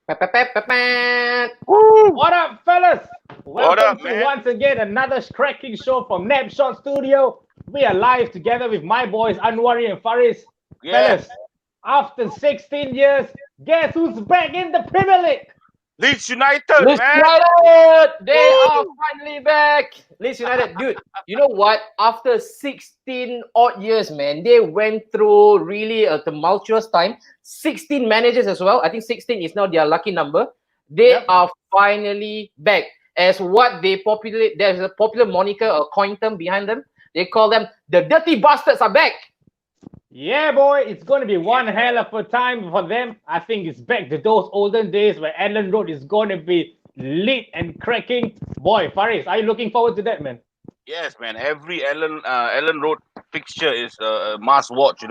Woo! What up, fellas? What Welcome up, to man? once again another cracking show from Napshot Studio. We are live together with my boys Anwari and Faris. Yeah, Fellas, after 16 years, guess who's back in the Premier League? Leeds United, Leeds man. United, they are Woo! finally back. Leeds United, dude. You know what? After 16 odd years, man, they went through really a tumultuous time. 16 managers as well. I think 16 is now their lucky number. They Yep. are finally back. As what they populate, there's a popular moniker, a coin term behind them. They call them the dirty bastards are back. Yeah, boy, it's going to be one hell of a time for them. I think it's back to those olden days where Allen Road is going to be lit and cracking. Boy, Faris, are you looking forward to that, man? Yes, man. Every Ellen Road fixture is a must watch.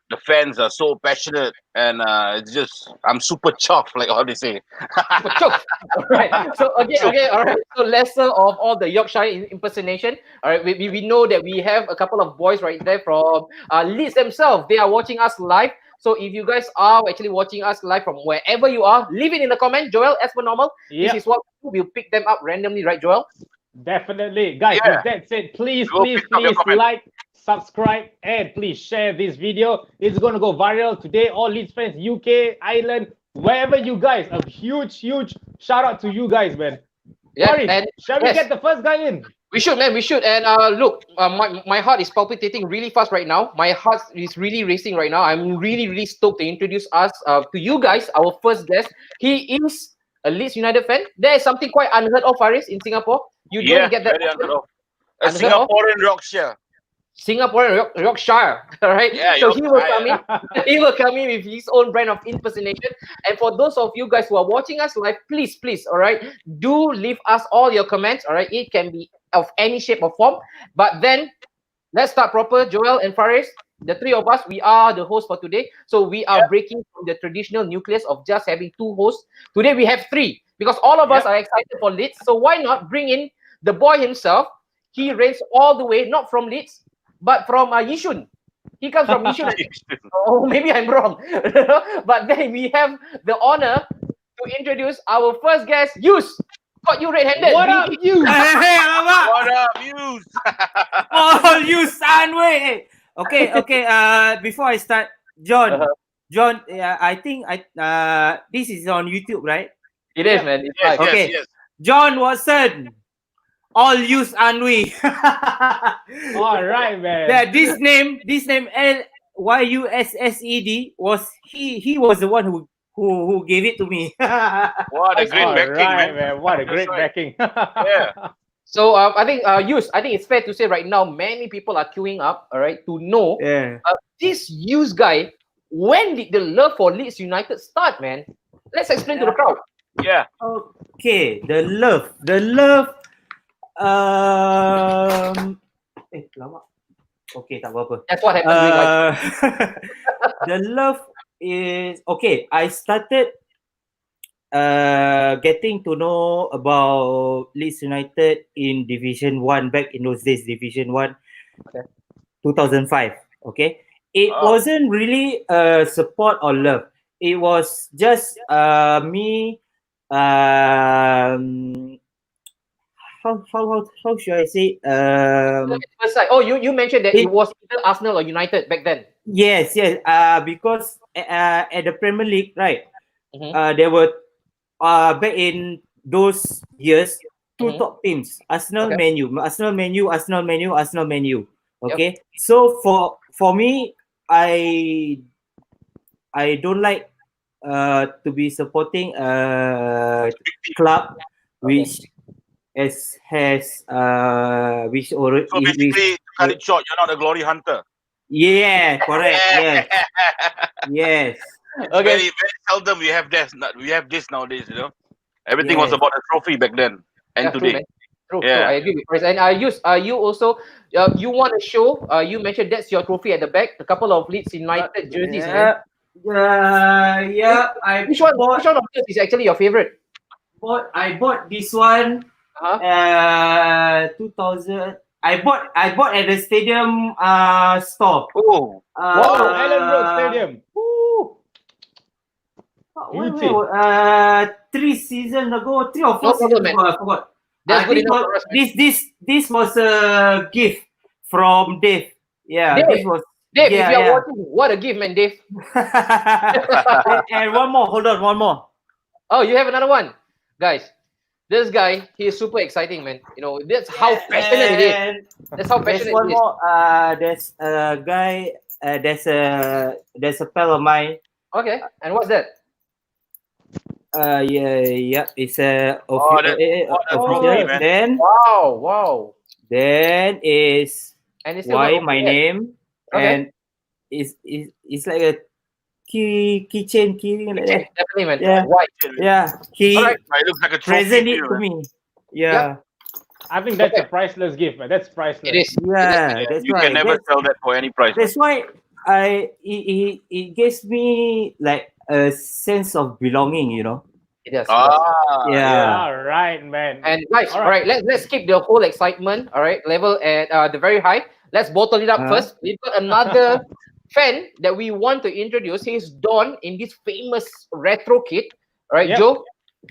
The fans are so passionate, and it's just I'm super chuffed, like how they say. Super choked. All right. So okay. All right. So lesser of all the Yorkshire impersonation. All right. We know that we have a couple of boys right there from Leeds themselves. They are watching us live. So if you guys are actually watching us live from wherever you are, leave it in the comment. Joel, as per normal, this Yep. is what we'll pick them up randomly, right, Joel? Definitely. Guys, Yeah, with that said, please, we will please, pick up your please comment. like, subscribe, and please share this video. It's going to go viral today. All Leeds fans, UK, Ireland, wherever you guys, a huge, huge shout out to you guys, man. Yeah. Faris, And shall we yes, get the first guy in? we should, man. We should. And look, my heart is palpitating really fast right now. My heart is really racing right now. I'm really, really stoked to introduce us to you guys, our first guest. He is a Leeds United fan. There is something quite unheard of, Faris, in Singapore. You don't Yeah, get that very unheard often. of. A Unheard of. Singaporean Yorkshire. Singaporean Yorkshire, all right. Yeah, So he will Yorkshire. come in. He will come in with his own brand of impersonation. And for those of you guys who are watching us live, please, all right, do leave us all your comments. All right, it can be of any shape or form. But then let's start proper. Joel and Faris, the three of us, we are the hosts for today. So we Yeah, are breaking from the traditional nucleus of just having two hosts. Today we have three because all of us Yep. are excited for Leeds. So why not bring in the boy himself? He reigns all the way, not from Leeds, but from Yishun. He comes from Yishun. Oh, maybe I'm wrong. But then we have the honor to introduce our first guest, Yus. Got you red-handed. What up, you? Hey, alamak! what up, views? All you Sunway. Okay. Before I start, Uh-huh. John, I think this is on YouTube, right? It is, Yep. man. It's Yes, live. yes, Okay. yes. John Watson. All use Anwi. All right, man. Yeah, this name Lyussed he was the one who gave it to me. What a great All backing, right, man. man. What a That's great right. backing. Yeah. So I think Yus, I think it's fair to say right now many people are queuing up, all right, to know Yeah. this Yus guy. When did the love for Leeds United start, man? Let's explain to the crowd. Yeah. Okay, the love. Lama. Okay, tak apa-apa. That's what happens with life. The love is okay. I started getting to know about Leeds United in Division 1 back in those days, Division 1, Okay. 2005. Okay. It Oh. wasn't really support or love. It was just me how should I say First side. Oh, you mentioned that it it- was either Arsenal or United back then. yes because at the Premier League, right, Mhm. there were back in those years two Mhm. top teams, Arsenal, Okay. Man U, okay. So for me, I don't like to be supporting a club which has which already So basically, to cut it short, you're not a glory hunter. yeah, correct, yes. Okay. Very, very seldom we have this. We have this nowadays. Everything was Yes. about a trophy back then and Yeah, true, today. man. True. Yeah. I agree with Chris. And you also you want to show you mentioned that's your trophy at the back. A couple of Leeds United jerseys, man. Which one? Which one of those is actually your favorite? I bought this one Uh-huh. 2000. I bought at the stadium store. Oh, Wow, Allen Road Stadium. Woo. 3 seasons ago, 3 or 4 No problem, seasons man. ago, I forgot. That's good This enough was, for us, man. this was a gift from Dave. Yeah, Dave, this was Dave, if you are yeah. watching, what a gift, man, Dave. And one more, hold on, one more. Oh, you have another one, guys. This guy, he is super exciting, man. You know, that's how passionate it is. And That's how there's passionate one it is. more. There's a guy. There's a pal of mine. Okay, and what's that? Yeah. It's a Oh, that's probably, man. Then Wow. is And it's still why not my open yet. name Okay. and it's like a keychain like that. Definitely, man. Yeah. White. Yeah, he Alright. It looks like a trophy present to it you, to man. me. Yeah, I think that's a priceless gift, man. That's priceless. It is. yeah. That's You why. can never sell that for any price. That's why it gives me like a sense of belonging. You know. It does. Yeah. All right, man. And guys, All all right, let's keep the whole excitement, all right, level at the very high. Let's bottle it up first. We've got another fan that we want to introduce. He's Don in this famous retro kit. All right, Yep. Joe.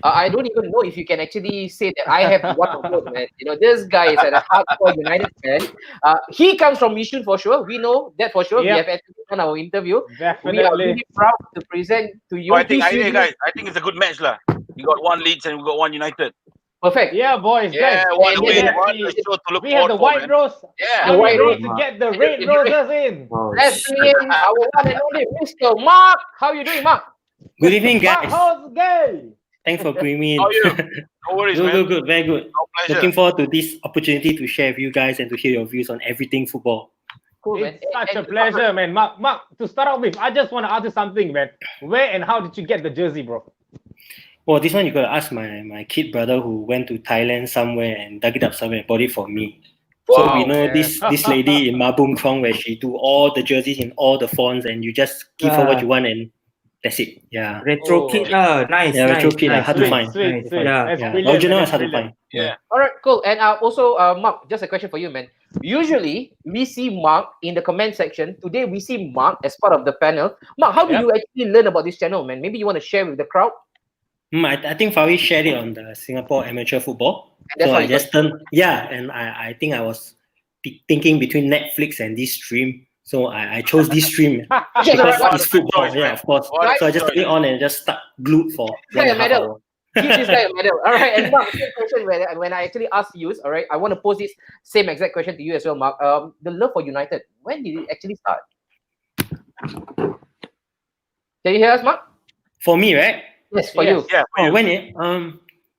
I don't even know if you can actually say that I have one of those, man. You know, this guy is a hardcore United fan. He comes from Yishun for sure. We know that for sure. Yep. We have actually done our interview. We are Definitely. really proud to present to you. So I think, He's hey, usually- guys, I think it's a good match, lah. We got one Leeds and we got one United. Perfect. Yeah, boys. Yeah, guys. one and win, we have one show to look We have forward the for, white man. rose. Yeah. Are The we white ready rose. to get the red roses in? Oh, Let's shit. bring in our one and only Mr. Mark. How you doing, Mark? Good evening, Mark, guys. how's gay? Thanks for bringing me in. How are you? No worries, man. Good, very good. No pleasure. Looking forward to this opportunity to share with you guys and to hear your views on everything football. Cool, man. It's such a And- pleasure, man. Mark, to start off with, I just want to ask you something, man. Where and how did you get the jersey, bro? Well, this one you gotta ask my kid brother who went to Thailand somewhere and dug it up somewhere and bought it for me. So Wow, we know man. this lady in Mabung Chong where she do all the jerseys in all the fonts and you just give her what you want and that's it. Yeah. Retro Oh. kit, nice. Yeah, retro nice, kit, nice, hard to nice. find. Sweet. Yeah, That's Yeah. brilliant. Original man. is hard to That's find. Yeah. All right, cool. And also, Mark, just a question for you, man. Usually, we see Mark in the comment section. Today, we see Mark as part of the panel. Mark, how did Yep. you actually learn about this channel, man? Maybe you want to share with the crowd? I think Faris shared it on the Singapore Amateur Football. And that's So how I you just turned, and I think I was thinking between Netflix and this stream. So I chose this stream Okay, because right, it's football. choice, Yeah, man. of course. What a So I just choice. put it on and just stuck glued for Yeah, 1.5 medal. hours. Give this guy a medal. All right, and Mark, same question when I actually asked you, all right, I want to pose this same exact question to you as well, Mark. The love for United, when did it actually start? Can you hear us, Mark? For me, right? Yes, for Yes. you. Yeah. for Oh, you. when it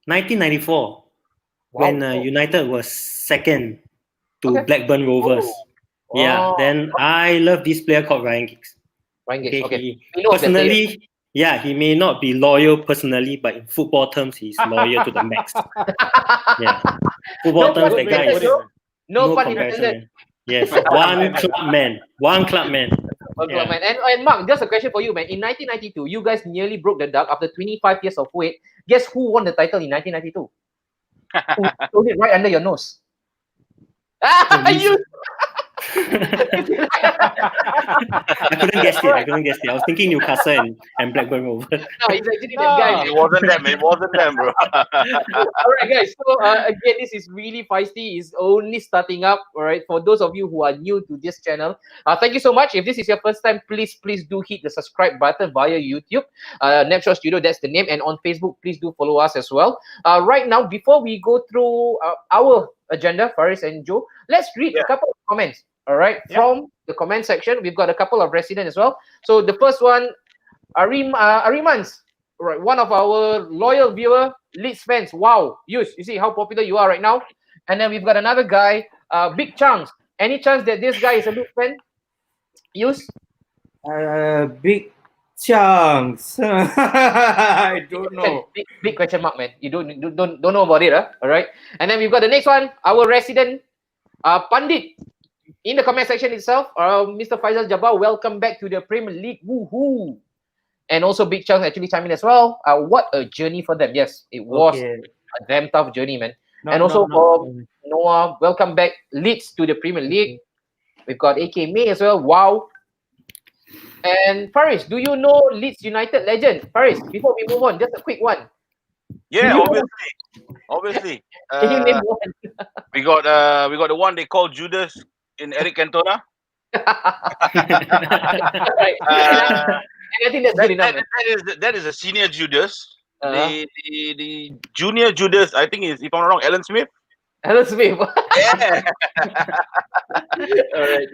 1994 when Wow. United was second to Okay. Blackburn Rovers. Yeah, Wow. then I love this player called Ryan Giggs. Ryan Giggs, okay. He We know of that player. personally, yeah, he may not be loyal personally, but in football terms, he's loyal to the max. Yeah, football No terms, pun that guy is intended, bro. No pun comparison. intended. Man. Yes, one club man. Okay, Yeah. man. And Mark, just a question for you, man. In 1992, you guys nearly broke the duck after 25 years of wait. Guess who won the title in 1992? Who told it right under your nose? You. I couldn't guess it. I was thinking Newcastle and Blackburn Rovers. No, he's actually that guy. It wasn't them. It wasn't them, bro. All right, guys. So again, this is really feisty. It's only starting up. All right. For those of you who are new to this channel, thank you so much. If this is your first time, please do hit the subscribe button via YouTube. Napshot Studio, that's the name. And on Facebook, please do follow us as well. Right now, before we go through our agenda, Faris and Joe, let's read a couple of comments. All right, from the comment section, we've got a couple of residents as well. So the first one, Arimans, right, one of our loyal viewer, Leeds fans. Wow, you see how popular you are right now. And then we've got another guy, Big Chunks. Any chance that this guy is a Leeds fan? Use? Big chunks. I don't know. Big question mark, man. You don't know about it, huh? All right. And then we've got the next one, our resident, Pandit. In the comment section itself, Mr. Faisal Jabbar, welcome back to the Premier League. Woohoo! And also Big Chunks actually chime in as well. What a journey for them. Yes, it was a damn tough journey, man. And also for Noah, welcome back. Leeds to the Premier League. We've got AK May as well. Wow. And Faris, do you know Leeds United legend? Faris, before we move on, just a quick one. Yeah, You- obviously. Can you name one? We got the one they call Judas in Eric Cantona. Right. Uh, And I think that's good enough. Man. that is a senior Judas. Uh-huh. The junior Judas, I think is, if I'm not wrong, Alan Smith. Alan Smith. Yeah. All right.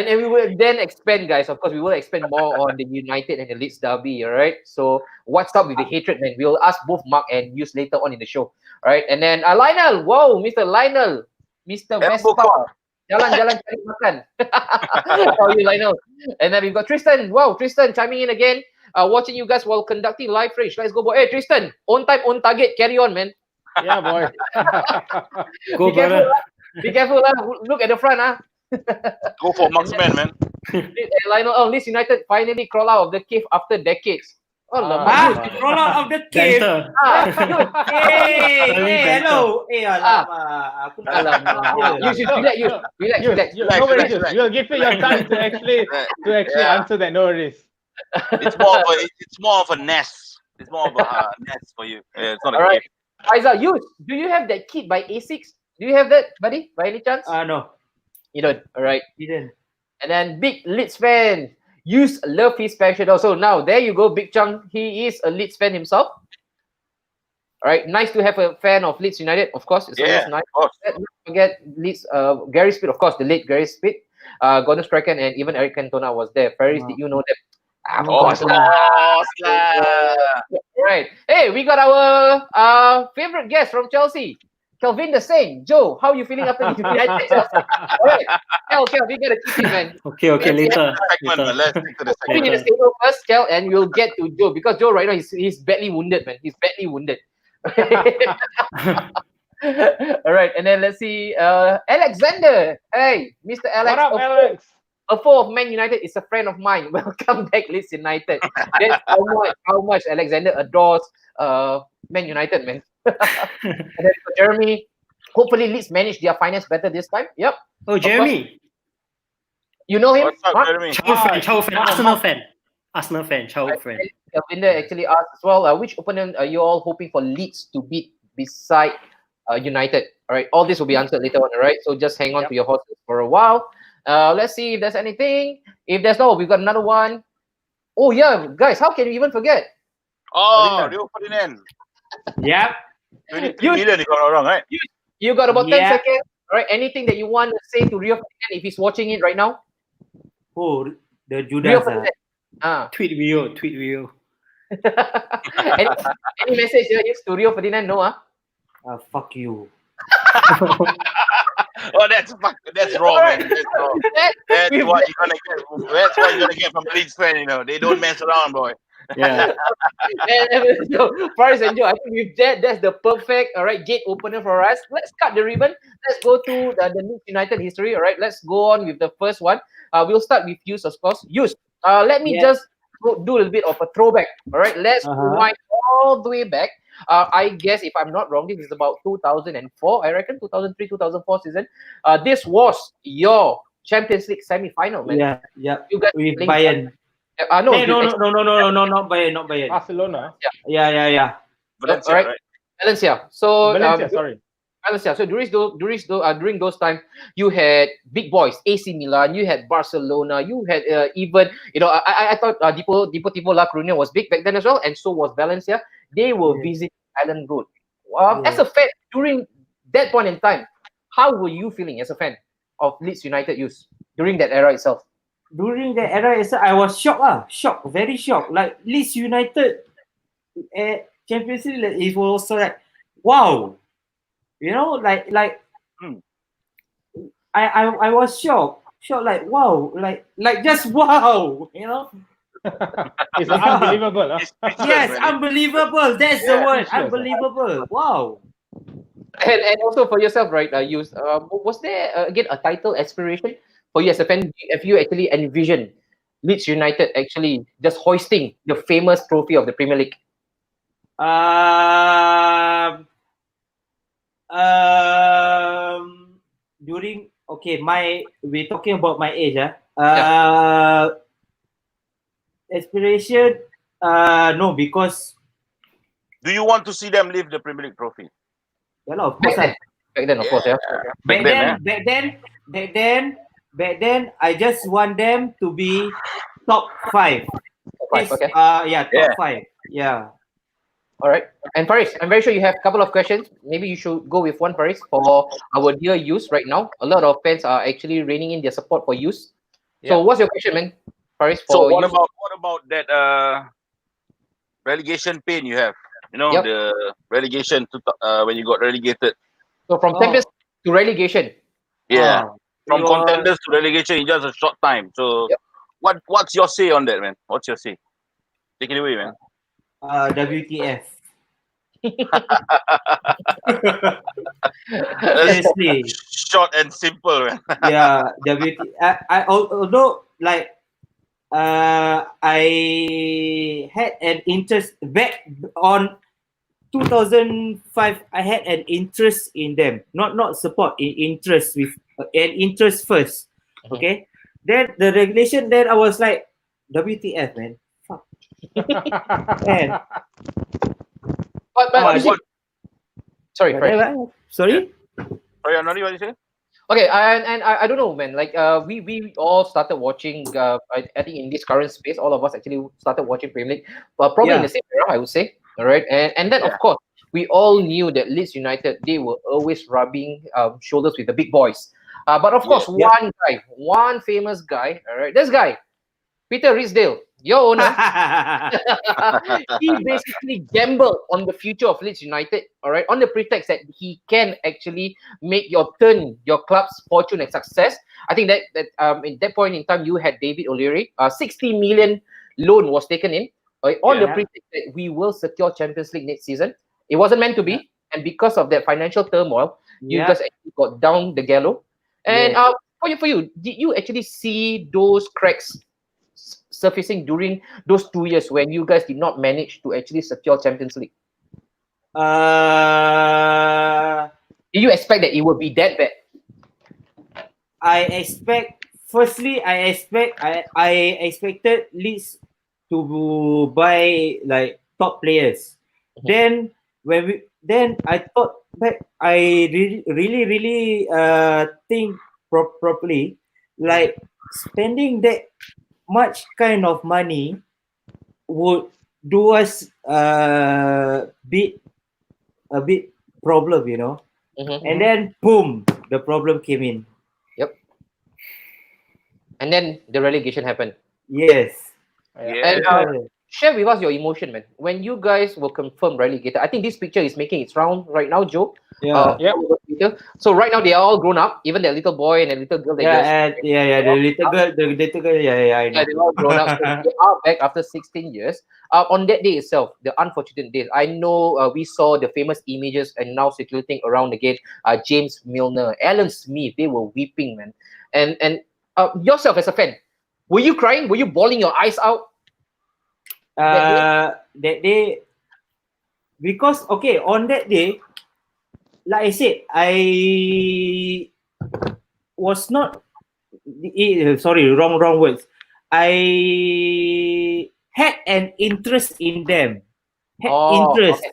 And we will then expand, guys. Of course, we will expand more on the United and the Leeds derby. All right. So what's up with the hatred, man? We'll ask both Mark and Yus later on in the show. All right. And then Lionel. Whoa, Mr. Lionel. Mr. Vespa. Jalan-jalan cari makan. How are you, Lionel? And then we've got Tristan. Wow, Tristan chiming in again. Watching you guys while conducting live rage. Let's go, boy. Hey, Tristan. On time, on target. Carry on, man. Yeah, boy. Go, Be careful, brother. Be careful, look at the front, Go for marksman, man. Lionel, Leeds United finally crawl out of the cave after decades. Oh, Roll out of the cave. Center. Hey, hello. Alamak. Aku nak You should relax. No worries. We'll give you your time to actually answer that. No worries. It's more of a nest. It's more of a nest for you. Yeah, it's not a All right. cave. Aiza, do you have that kit by A6? Do you have that, buddy, by any chance? No, You don't. All right. didn't. And then big Leeds fan. Love his passion also. Now, there you go, Big Chung. He is a Leeds fan himself. All right. Nice to have a fan of Leeds United. Of course, it's always nice. Of course. Let's not forget Leeds, Gary Speed, of course, the late Gary Speed, Gordon Strachan, and even Eric Cantona was there. Faris, did you know that? Of course. Right. Hey, we got our favorite guest from Chelsea, Kelvin the Saint. Joe, how are you feeling after the United Chelsea? All right. Kel, we gotta keep it, man. Okay, later. Let's stick to the We need to segment. stay first, Kel, and we'll get to Joe because Joe right now he's badly wounded, man. He's badly wounded. All right, and then let's see, Alexander. Hey, Mr. Alex. What up, Alex? A foe of Man United is a friend of mine. Welcome back, Leeds United. That's how much Alexander adores Man United, man. And then for Jeremy, hopefully Leeds manage their finance better this time. Yep. Oh, Jeremy. You know him? What's up, Mark? Jeremy? Childhood friend. Arsenal fan. Childhood friend. Kelvinder actually asked as well, which opponent are you all hoping for Leeds to beat beside United? All right, all this will be answered later on, all right? So just hang on to your horses for a while. Let's see if there's anything. If there's no, we've got another one. Oh, yeah, guys, how can you even forget? Oh, Rio Ferdinand. Yep. 23 million, if I'm not wrong, right? You got about 10 Yeah. seconds. All right, anything that you want to say to Rio Ferdinand if he's watching it right now? Oh, the Rio Judas. Ferdinand. Tweet Rio. Any message to Rio Ferdinand? No, Fuck you. Oh, that's wrong, man. That's wrong. That's what you're gonna get. That's what you're gonna get from Leeds fan. You know, they don't mess around, boy. Yeah. So, Faris and Joe, I think with that's the perfect, all right, gate opener for us. Let's cut the ribbon. Let's go to the Leeds United history. All right, let's go on with the first one. We'll start with Yus, of course. Yus, let me just do a little bit of a throwback. All right, let's rewind all the way back. I guess if I'm not wrong, this is about 2004. I reckon 2003, 2004 season. This was your Champions League semi-final, man. Yeah. You guys With playing- Bayern. No, No, not Bayern. Barcelona. Yeah. Valencia, Alright. right? Valencia. So Valencia, sorry. Valencia. So during those time, you had big boys, AC Milan. You had Barcelona. You had even I thought Deportivo La Coruña was big back then as well, and so was Valencia. They were visiting Island Road. As a fan during that point in time, how were you feeling as a fan of Leeds United Youth during that era itself? During that era, I was shocked, very shocked. Like Leeds United Champions League, it was also like, wow, like I was shocked, like wow, like just wow, It's unbelievable. Yes, unbelievable. That's the word, speechless. unbelievable. Wow. And also for yourself, right? Was there again a title aspiration for you as a fan? Have you actually envisioned Leeds United actually just hoisting the famous trophy of the Premier League? We're talking about my age. aspiration, no, because Do you want to see them lift the Premier League trophy? of course, Back then, of course, yeah. Back then, back then, I just want them to be top 5. Five, okay. Top Yeah. 5. Yeah. All right. And Faris, I'm very sure you have a couple of questions. Maybe you should go with one, Faris, for our dear youth right now. A lot of fans are actually reining in their support for youth. So Yeah. what's your question, man? Faris, So for what youth? about that relegation pain you have? You know, Yep. the relegation to when you got relegated. So from champions to relegation. Yeah. From it was- contenders to relegation in just a short time. So Yep. what's your say on that, man? What's your say? Take it away, man. WTF. That's Seriously. short and simple, man. Yeah, although like I had an interest back on 2005. I had an interest in them, not support, interest with an interest first. Okay, then the regulation. Then I was like, WTF, man. Fuck, man. But Ah, you see- sorry, Faris. Sorry. Sorry, Anori, what you say? Okay, and I don't know, man. Like we all started watching. I think in this current space, all of us actually started watching Premier League, but probably in Yeah. the same era, I would say. All right, and then of course we all knew that Leeds United, they were always rubbing shoulders with the big boys. But of course, one famous guy. All right, this guy, Peter Ridsdale, your owner. He basically gambled on the future of Leeds United, all right, on the pretext that he can actually make your club's fortune and success. I think that in that point in time, you had David O'Leary, 60 million loan was taken in, on the Yeah. pretext that we will secure Champions League next season. It wasn't meant to be, and because of that financial turmoil, you Yeah. guys actually got down the gallows. And Yeah. for you, did you actually see those cracks surfacing during those 2 years when you guys did not manage to actually secure Champions League? Did you expect that it would be that bad? I expected Leeds to buy like top players. Then I thought back, I really think properly, like spending that much kind of money would do us a bit problem, and then boom, the problem came in. And then the relegation happened. Yes. And share with us your emotion, man. When you guys were confirmed relegated, I think this picture is making its round right now, Joe. Yeah. So right now they are all grown up, even that little boy and that little girl. The little girl. Yeah. I know. Yeah, they're all grown up. So they are back after 16 years. On that day itself, the unfortunate day, I know we saw the famous images and now circulating around again. James Milner, Alan Smith, they were weeping, man. And yourself as a fan, were you crying? Were you bawling your eyes out? That day, because on that day, like I said, I was not. Sorry, wrong words. I had an interest in them. Interest.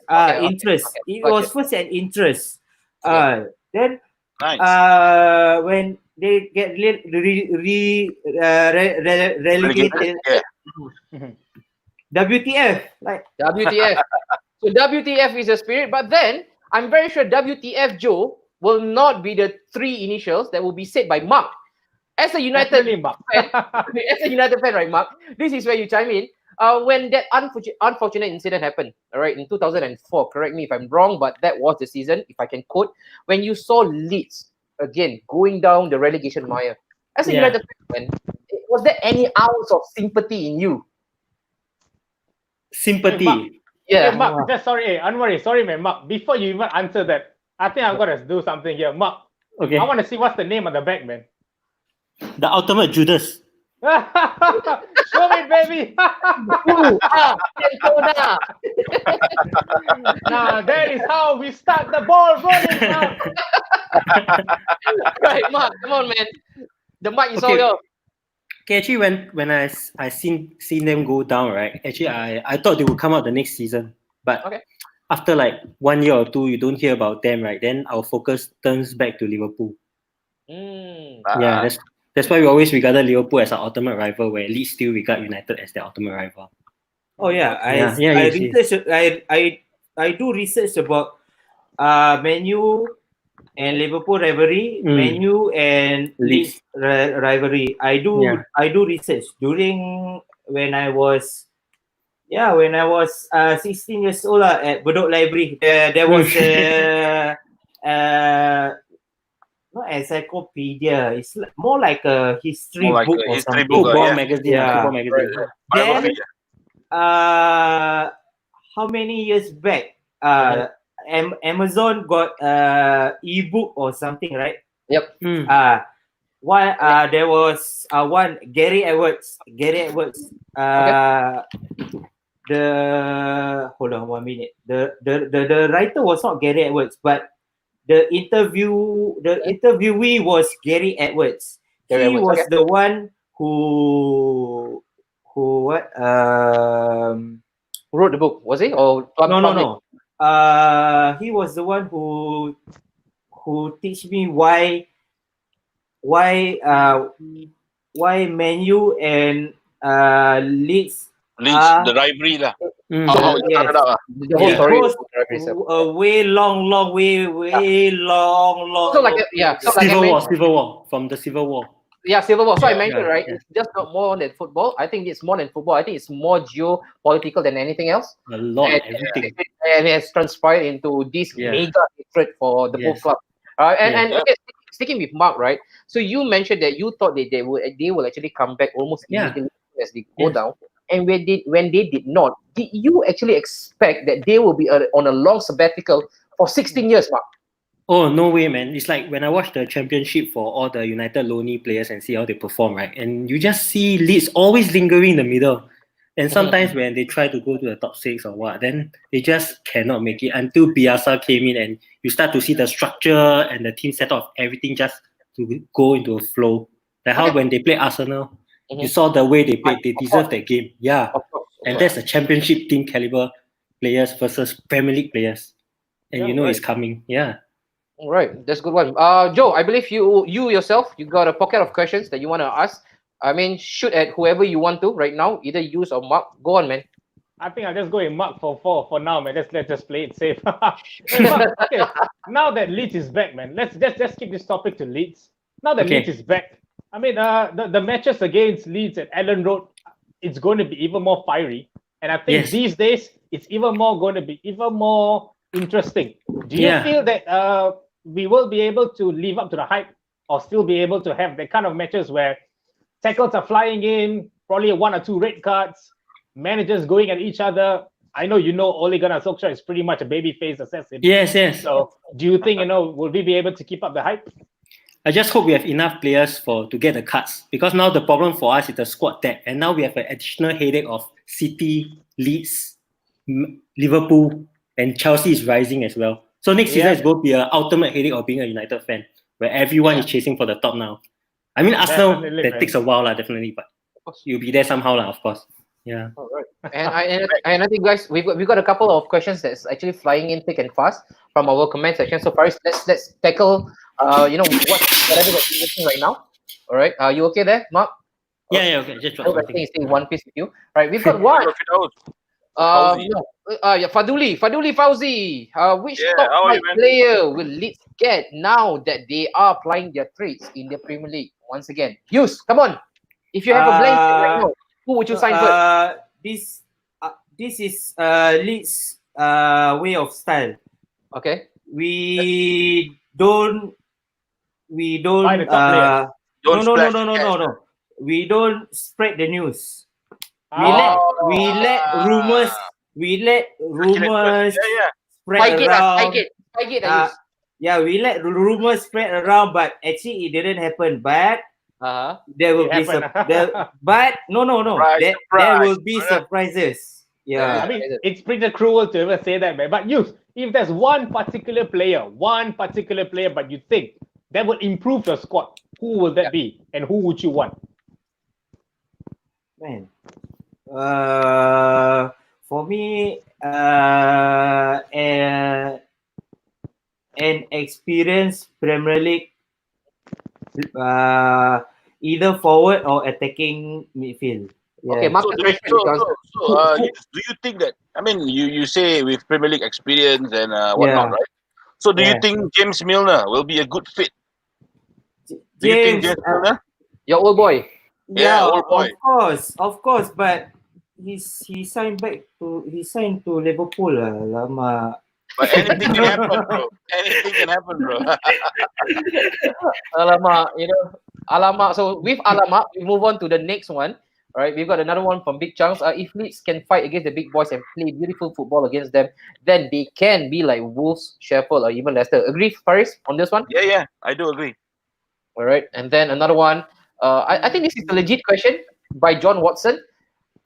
It was first an interest. Then Nice. when they get relegated, WTF, like WTF. So WTF is a spirit, but then I'm very sure WTF Joe will not be the 3 initials that will be said by Mark. As a United fan, as a United fan, right, Mark? This is where you chime in. When that unfortunate incident happened, all right, in 2004, correct me if I'm wrong, but that was the season, if I can quote, when you saw Leeds again going down the relegation mire. As a United fan, was there any ounce of sympathy in you? Sympathy. Hey, Mark, just sorry, Anwar, sorry, man, Mark. Before you even answer that, I think I've got to do something here, Mark. Okay. I want to see what's the name on the back, man. The ultimate Judas. Show me, baby. Now that is how we start the ball rolling now. Right, Mark, come on, man. The mic is all yours. Okay, actually, when I seen them go down, right? Actually, I thought they would come out the next season, but Okay. after like 1 year or two, you don't hear about them, right? Then our focus turns back to Liverpool. Mm. Yeah, that's why we always regarded Liverpool as our ultimate rival, where Leeds still regard United as their ultimate rival. Oh yeah, Yeah, yeah, I you see. research. I do research about Man U and Liverpool rivalry, Man U and Leeds rivalry. I do research during when I was 16 years old at Bedok Library. There was not encyclopedia. It's more like a history More like book a or history something. book, Football yeah. magazine, Yeah. football magazine. Biography. Then how many years back Amazon got ebook or something, right? Yep. There was one Gary Edwards. Hold on 1 minute. The writer was not Gary Edwards, but the interviewee was Gary Edwards. He was the one who wrote the book, was he? Or no. He was the one who teach me why Man U and Leeds The rivalry lah. How it yes. started out. The whole story. It goes a way long. So like Civil War from the Civil War. Yeah, Civil War. So I Yeah, mentioned, right? yeah. It's just not more than football. I think it's more than football. I think it's more geopolitical than anything else. A lot, And, everything. and it has transpired into this Yeah. mega hatred for the both Yes. club. And Yeah. okay, sticking with Mark, right? So you mentioned that you thought that they will actually come back almost Yeah. immediately as they go Yes. down. And when they did not, did you actually expect that they will be on a long sabbatical for 16 years, Mark? Oh, no way, man. It's like when I watch the championship for all the United loanee players and see how they perform, right? And you just see Leeds always lingering in the middle. And sometimes when they try to go to the top 6 or what, then they just cannot make it until Bielsa came in and you start to see the structure and the team set up everything just to go into a flow. Like how when they play Arsenal, you saw the way they played. They deserve that game. Yeah. And that's a championship team caliber players versus Premier League players. And you know it's coming. Yeah. All right, that's a good one. Joe, I believe you yourself, you got a pocket of questions that you want to ask. I mean, shoot at whoever you want to right now, either use or Mark. Go on, man. I think I'll just go in Mark for 4 for now, man. Let's just play it safe. Hey, Mark, okay, now that Leeds is back, man, let's keep this topic to Leeds. Now that Leeds is back, I mean, the matches against Leeds at Ellen Road, it's going to be even more fiery. And I think these days, it's even more going to be even more interesting. Do you feel that we will be able to live up to the hype or still be able to have the kind of matches where tackles are flying in, probably 1 or 2 red cards, managers going at each other? I know Ole Gunnar Solskjaer is pretty much a babyface assassin. Yes. So do you think, will we be able to keep up the hype? I just hope we have enough players to get the cuts, because now the problem for us is the squad depth, and now we have an additional headache of City, Leeds, Liverpool, and Chelsea is rising as well. So next season is going to be an ultimate headache of being a United fan, where everyone is chasing for the top now. I mean, Arsenal, that takes a while, definitely, but you'll be there somehow, of course. Yeah. All right. And I think, guys, we've got a couple of questions that's actually flying in thick and fast from our comment section. So Faris, let's tackle whatever that's interesting right now. All right. Are you okay there, Mark? Yeah, okay. Just drop I think it's in one piece with you. All right, we've got one. Faduli Fauzi. Which top flight player will Leeds get now that they are applying their trades in the Premier League once again? Yus, come on. If you have a blank right now, who would you sign first? This is Leeds way of style. Okay. We don't Buy the top players. No. We don't spread the news. We let rumors spread around. We let rumors spread around, but actually it didn't happen. But there will be there will be surprises. Yeah. I mean, it's pretty cruel to ever say that, man. But if there's one particular player, but you think that would improve your squad, who will that be, and who would you want? Man. For me, an experienced Premier League, either forward or attacking midfield. Okay, Yeah. mark So the do you, question, Johnson. do you think that, I mean, you say with Premier League experience and whatnot, Yeah. right? So do you Yeah. think James Milner will be a good fit? Do you think James, James Milner? Your old boy. Yeah, yeah, old boy. of course, but he signed to Liverpool lah, lama. But anything can happen, bro. Anything can happen, bro. Alamak, Alamak. So with Alamak, we move on to the next one. All right, we've got another one from Big Chunks. If Leeds can fight against the big boys and play beautiful football against them, then they can be like Wolves, Sheffield, or even Leicester. Agree, Faris, on this one? Yeah, I do agree. All right, and then another one. I think this is a legit question by John Watson.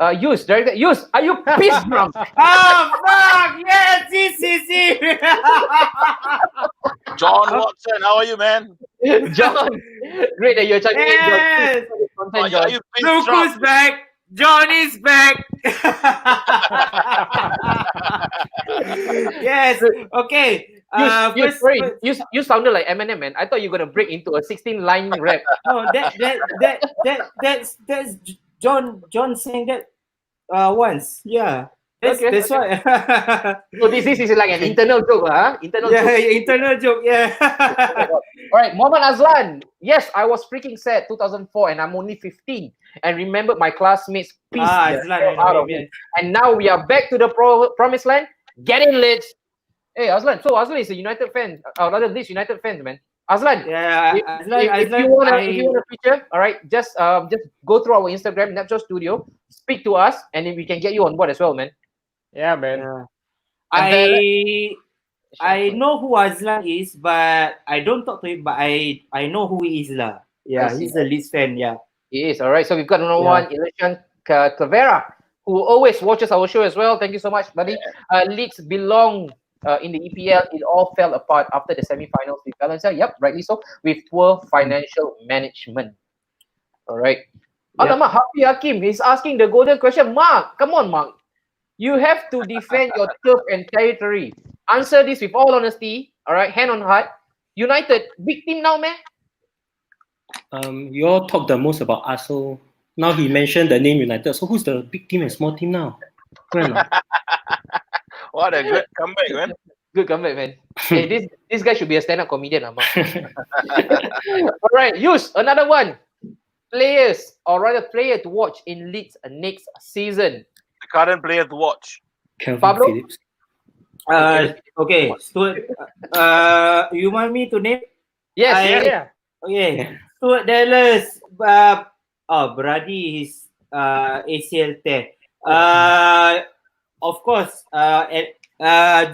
Yus, director, Yus, are you pissed drunk? Oh fuck! Yes, easy. John Watson, how are you, man? John, great that you're checking in. Yes. Content, John. Are you pissed Look drunk? who's back. John is back. Yes. Okay. You sounded like Eminem, man. I thought you were gonna break into a 16-line rap. No, that's John saying that once. Yeah. Okay, That's okay. why. So this is like an internal joke, huh? Internal Yeah, joke. internal joke. Yeah. All right, Muhammad Azlan. Yes, I was freaking sad 2004 and I'm only 15 and remembered my classmates pissed the Azlan, hell I know out of him, me. And now we are back to the promised land. Get in, Leeds. Hey, Azlan. So Azlan is a United fan, or rather Leeds United fans, man. Azlan, Yeah, if you want a feature, all right, just go through our Instagram, Napcho Studio, speak to us, and then we can get you on board as well, man. Yeah, man. Yeah. And I know who Azlan is, but I don't talk to him. But I know who he is lah. Yeah, I see. he's a Leeds fan. Yeah. He is. All right. So we've got another Yeah. one, Elation Clavera, who always watches our show as well. Thank you so much, buddy. Leeds belong in the EPL. It all fell apart after the semi-finals with Valencia. Yep, rightly so. With poor financial management. All right. Yep. Alamak, Happy Hakim is asking the golden question. Mark, come on, Mark. You have to defend your turf and territory. Answer this with all honesty. All right, hand on heart. United, big team now, man. You all talk the most about us, so now he mentioned the name United. So who's the big team and small team now? What a good comeback, man. Good comeback, man. Hey, this guy should be a stand-up comedian, Mark. All right, use another one. Players, or rather player to watch in Leeds next season. The current player to watch. Calvin Pablo? Phillips. Okay, Stuart. You want me to name? Yes, Yeah. Okay, Stuart Dallas. Brady is ACL tear. Of course.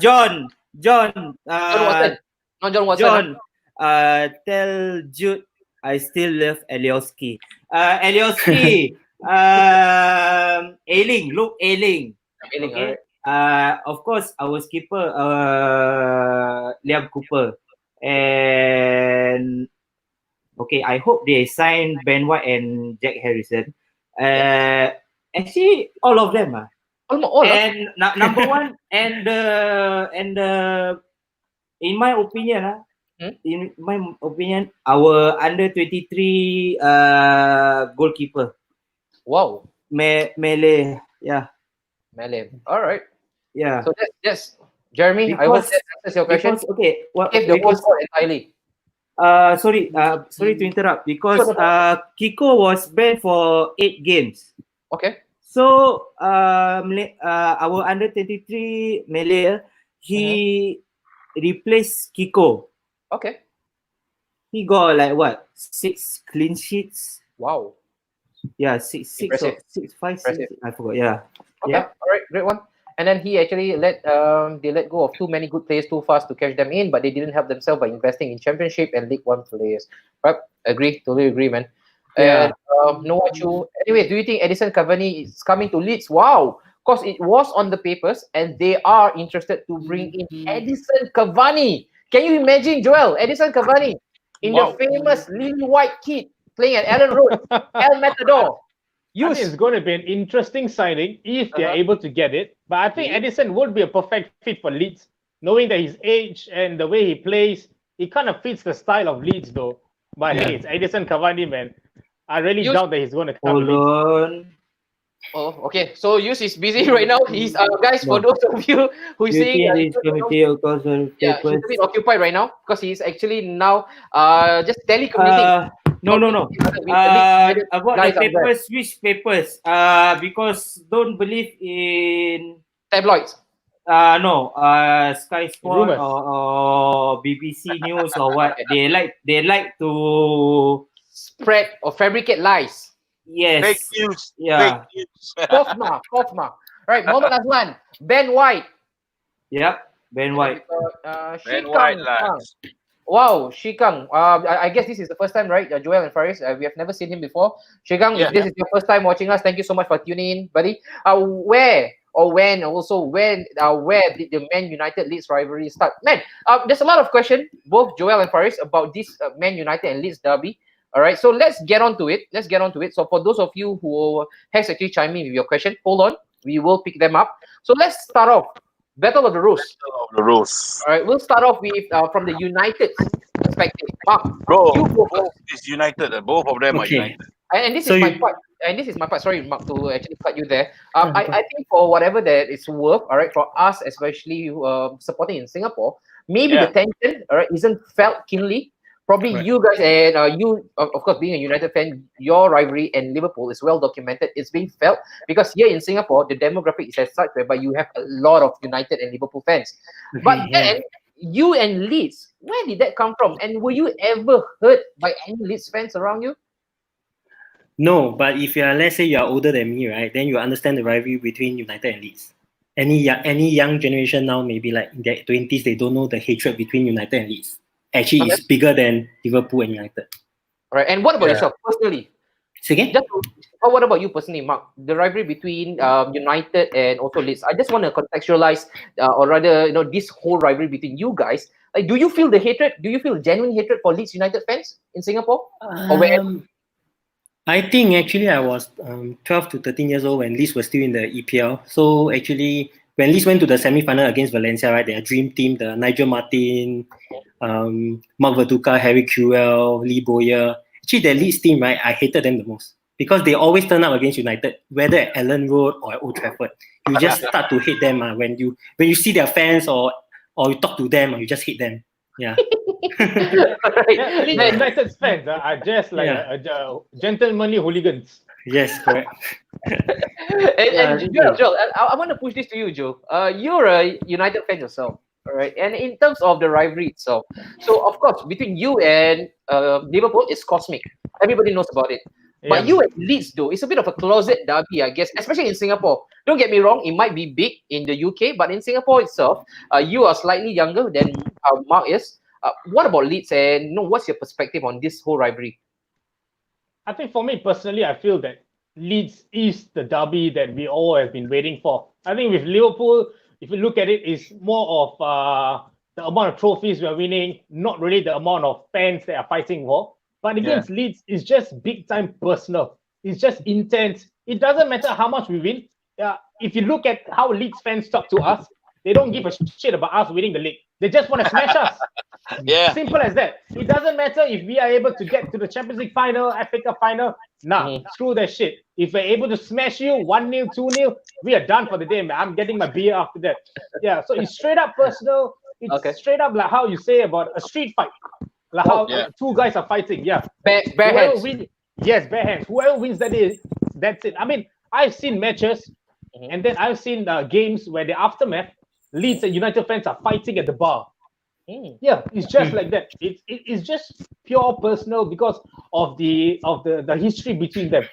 John. John Watson. Not John Watson. John. Tell Jude I still love Alioski. Alioski. Ailing. Luke Ailing. Ailing, Okay. alright. Of course, our skipper, Liam Cooper. And okay, I hope they sign Ben White and Jack Harrison. Actually, all of them. All. And number one, and the in my opinion, our under 23 goalkeeper. Wow. Mele. Yeah. Mele. All right. Yeah. So that's Jeremy. I hope that answers your question. Okay. If the whole squad entirely. Sorry to interrupt, because Kiko was banned for 8 games. Okay. So our under 23 Malay, he replaced Kiko. Okay. He got like what, 6 clean sheets? Wow. Yeah, 6, 5, 6. I forgot. Yeah. Okay. Yeah. All right. Great one. And then he actually let go of too many good players too fast to catch them in, but they didn't help themselves by investing in Championship and League One players. Right? Totally agree, man. Yeah. And anyway, do you think Edison Cavani is coming to Leeds? Wow, because it was on the papers, and they are interested to bring in Edison Cavani. Can you imagine, Joel? Edison Cavani in the famous Lily White kit playing at Ellen Road, El Matador. I think it's going to be an interesting signing if they're able to get it. But I think Edison would be a perfect fit for Leeds, knowing that his age and the way he plays, he kind of fits the style of Leeds, though. But hey, it's Edison Cavani, man. I really doubt that he's going to come to Hold Leeds. on. Oh, okay. So Yus is busy right now. He's guys, for those of you who is saying This committee of course yeah, he's a bit occupied right now because he's actually now just telecommunicating. No. About guys the out there. papers, which papers? Because don't believe in Tabloids. no, Sky Sport Rumours. or BBC News or what. They like to Spread or fabricate lies. yes. Fake news. Yeah. Fake news. Kofma. Right, Mohamed Azlan, Ben White. Yep. Ben White. Ben Shikang. White, lads. Wow, Shikang. I guess this is the first time, right? Joel and Faris, we have never seen him before. Shikang, Yeah. if this is your first time watching us, thank you so much for tuning in, buddy. Where did the Man United Leeds rivalry start? Man, there's a lot of questions, both Joel and Faris, about this Man United and Leeds derby. All right, so let's get on to it. So for those of you who has actually chimed in with your question, hold on, we will pick them up. So let's start off. Battle of the Rose. The rules. All right, we'll start off with from the United perspective. Mark, Bro, you go first. it's United. Both of them are Okay. United. And this So is my you- part. And this is my part. Sorry, Mark, to actually cut you there. I think for whatever that it's worth, all right, for us, especially supporting in Singapore, maybe the tension, all right, isn't felt keenly. Probably Correct. you guys and you, of course, being a United fan, your rivalry and Liverpool is well documented. It's being felt because here in Singapore, the demographic is as such whereby you have a lot of United and Liverpool fans. But then, you and Leeds, where did that come from? And were you ever hurt by any Leeds fans around you? No, but if you are, let's say you are older than me, right, then you understand the rivalry between United and Leeds. Any young generation now, maybe like in their 20s, they don't know the hatred between United and Leeds. Actually, Okay. it's bigger than Liverpool and United. All right. And what about Yeah. yourself personally? Say again? What about you personally, Mark? The rivalry between United and also Leeds. I just want to contextualize, or rather, this whole rivalry between you guys. Like, do you feel the hatred? Do you feel genuine hatred for Leeds United fans in Singapore? Or wherever? I think actually I was 12 to 13 years old when Leeds was still in the EPL. So actually, when Leeds went to the semi-final against Valencia, right, their dream team, the Nigel Martin, Mark Vertuka, Harry Kewell, Lee Bowyer. Actually, the Leeds team, right, I hated them the most because they always turn up against United, whether at Ellen Road or at Old Trafford. You just start to hate them when you see their fans or you talk to them, or you just hate them. Yeah. Yeah, Leeds United fans are just like gentlemanly hooligans. Yes, correct. And Joel, I want to push this to you, Joe. You're a United fan yourself, all right? And in terms of the rivalry itself, so of course between you and Liverpool, it's cosmic. Everybody knows about it. But you at Leeds, though, it's a bit of a closet derby, I guess, especially in Singapore. Don't get me wrong, it might be big in the UK, but in Singapore itself, you are slightly younger than Mark is. What about Leeds, and what's your perspective on this whole rivalry? I think for me personally, I feel that Leeds is the derby that we all have been waiting for. I think with Liverpool, if you look at it, it's more of the amount of trophies we are winning, not really the amount of fans that are fighting for. But against Leeds, it's just big time personal. It's just intense. It doesn't matter how much we win. If you look at how Leeds fans talk to us, they don't give a shit about us winning the league. They just want to smash us. Yeah. Simple as that. It doesn't matter if we are able to get to the Champions League final, FA Cup final. Nah, screw that shit. If we're able to smash you 1-0, 2-0, we are done for the day, man. I'm getting my beer after that. Yeah, so it's straight up personal. It's straight up like how you say about a street fight. Like how two guys are fighting. Yeah. Bare hands. Yes, bare hands. Whoever wins that day, that's it. I mean, I've seen matches and then I've seen games where the aftermath, Leeds and United fans are fighting at the bar. Yeah, it's just like that. It's just pure personal because of the history between them.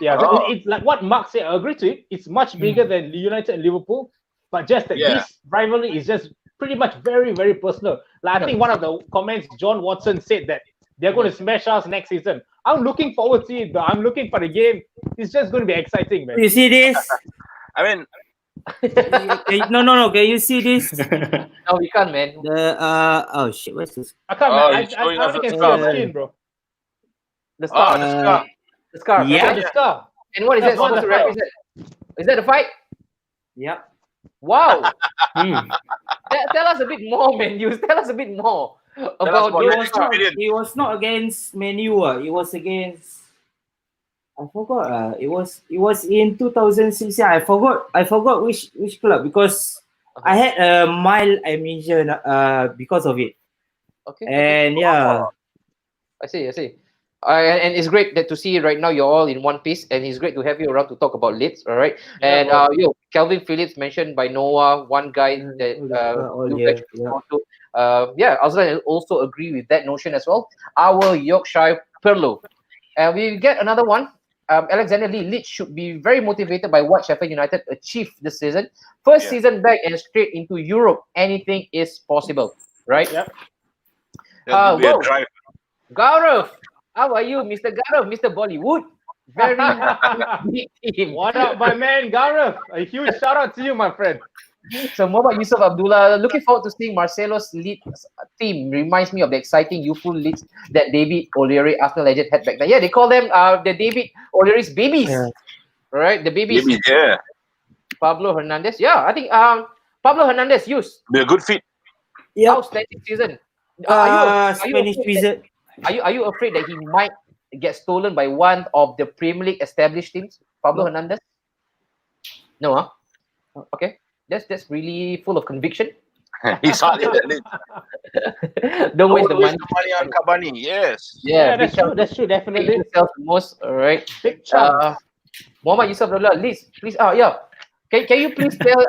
Yeah, it's like what Mark said. I agree to it. It's much bigger than United and Liverpool, but just that this rivalry is just pretty much very, very personal. Like I think one of the comments John Watson said that they're going to smash us next season. I'm looking forward to it. I'm looking for the game. It's just going to be exciting, man. You see this? I mean, No. Can you see this? No, we can't, man. The oh shit, what's this? I can't. Oh, I you're only showing can see us the the skin, bro. The scar. the scar. The scar. Yeah. The scar. And what is that supposed to represent? Is that a fight? Yep. Wow. Hmm. Tell us a bit more, man. You tell us a bit more about more. It those. was not against Menu. It was against. I forgot. It was in 2006. Yeah, I forgot which club because I had a mild amnesia because of it. Okay. And yeah, I see. And it's great that to see right now you're all in one piece, and it's great to have you around to talk about Leeds. All right, Yeah, and Calvin Phillips mentioned by Noah, one guy that all you here. guys Yeah. also. Aslan also agree with that notion as well. Our Yorkshire Perlo, and we get another one. Alexander Lee, Leeds should be very motivated by what Sheffield United achieved this season. First Yeah. season back and straight into Europe. Anything is possible, right? Yep. That will be a Whoa. drive. Gaurav, how are you, Mr. Gaurav, Mr. Bollywood? Very big team. What up, my man Gareth? A huge shout out to you, my friend. So Mohamed Yusuf Abdullah, looking forward to seeing Marcelo's Leeds team. Reminds me of the exciting youthful Leeds that David O'Leary, Arsenal legend, had back then. Yeah, they call them the David O'Leary's babies. Yeah. Right, the babies. Maybe, yeah. Pablo Hernandez. Yeah, I think Pablo Hernandez used Be a good fit. Yep. outstanding season. Are Spanish you wizard. Are you afraid that he might get stolen by one of the Premier League established teams, Pablo No. Hernandez? No, huh? Okay, that's really full of conviction. He's hard in that league. Don't waste the Don't waste money. the money on Cavani. Yes. Yeah, big that's true. shout That's true. to Definitely. yourself the most. All right. Big chance. Muhammad Yusuf Abdullah, Liz, please. Yeah. Can you please tell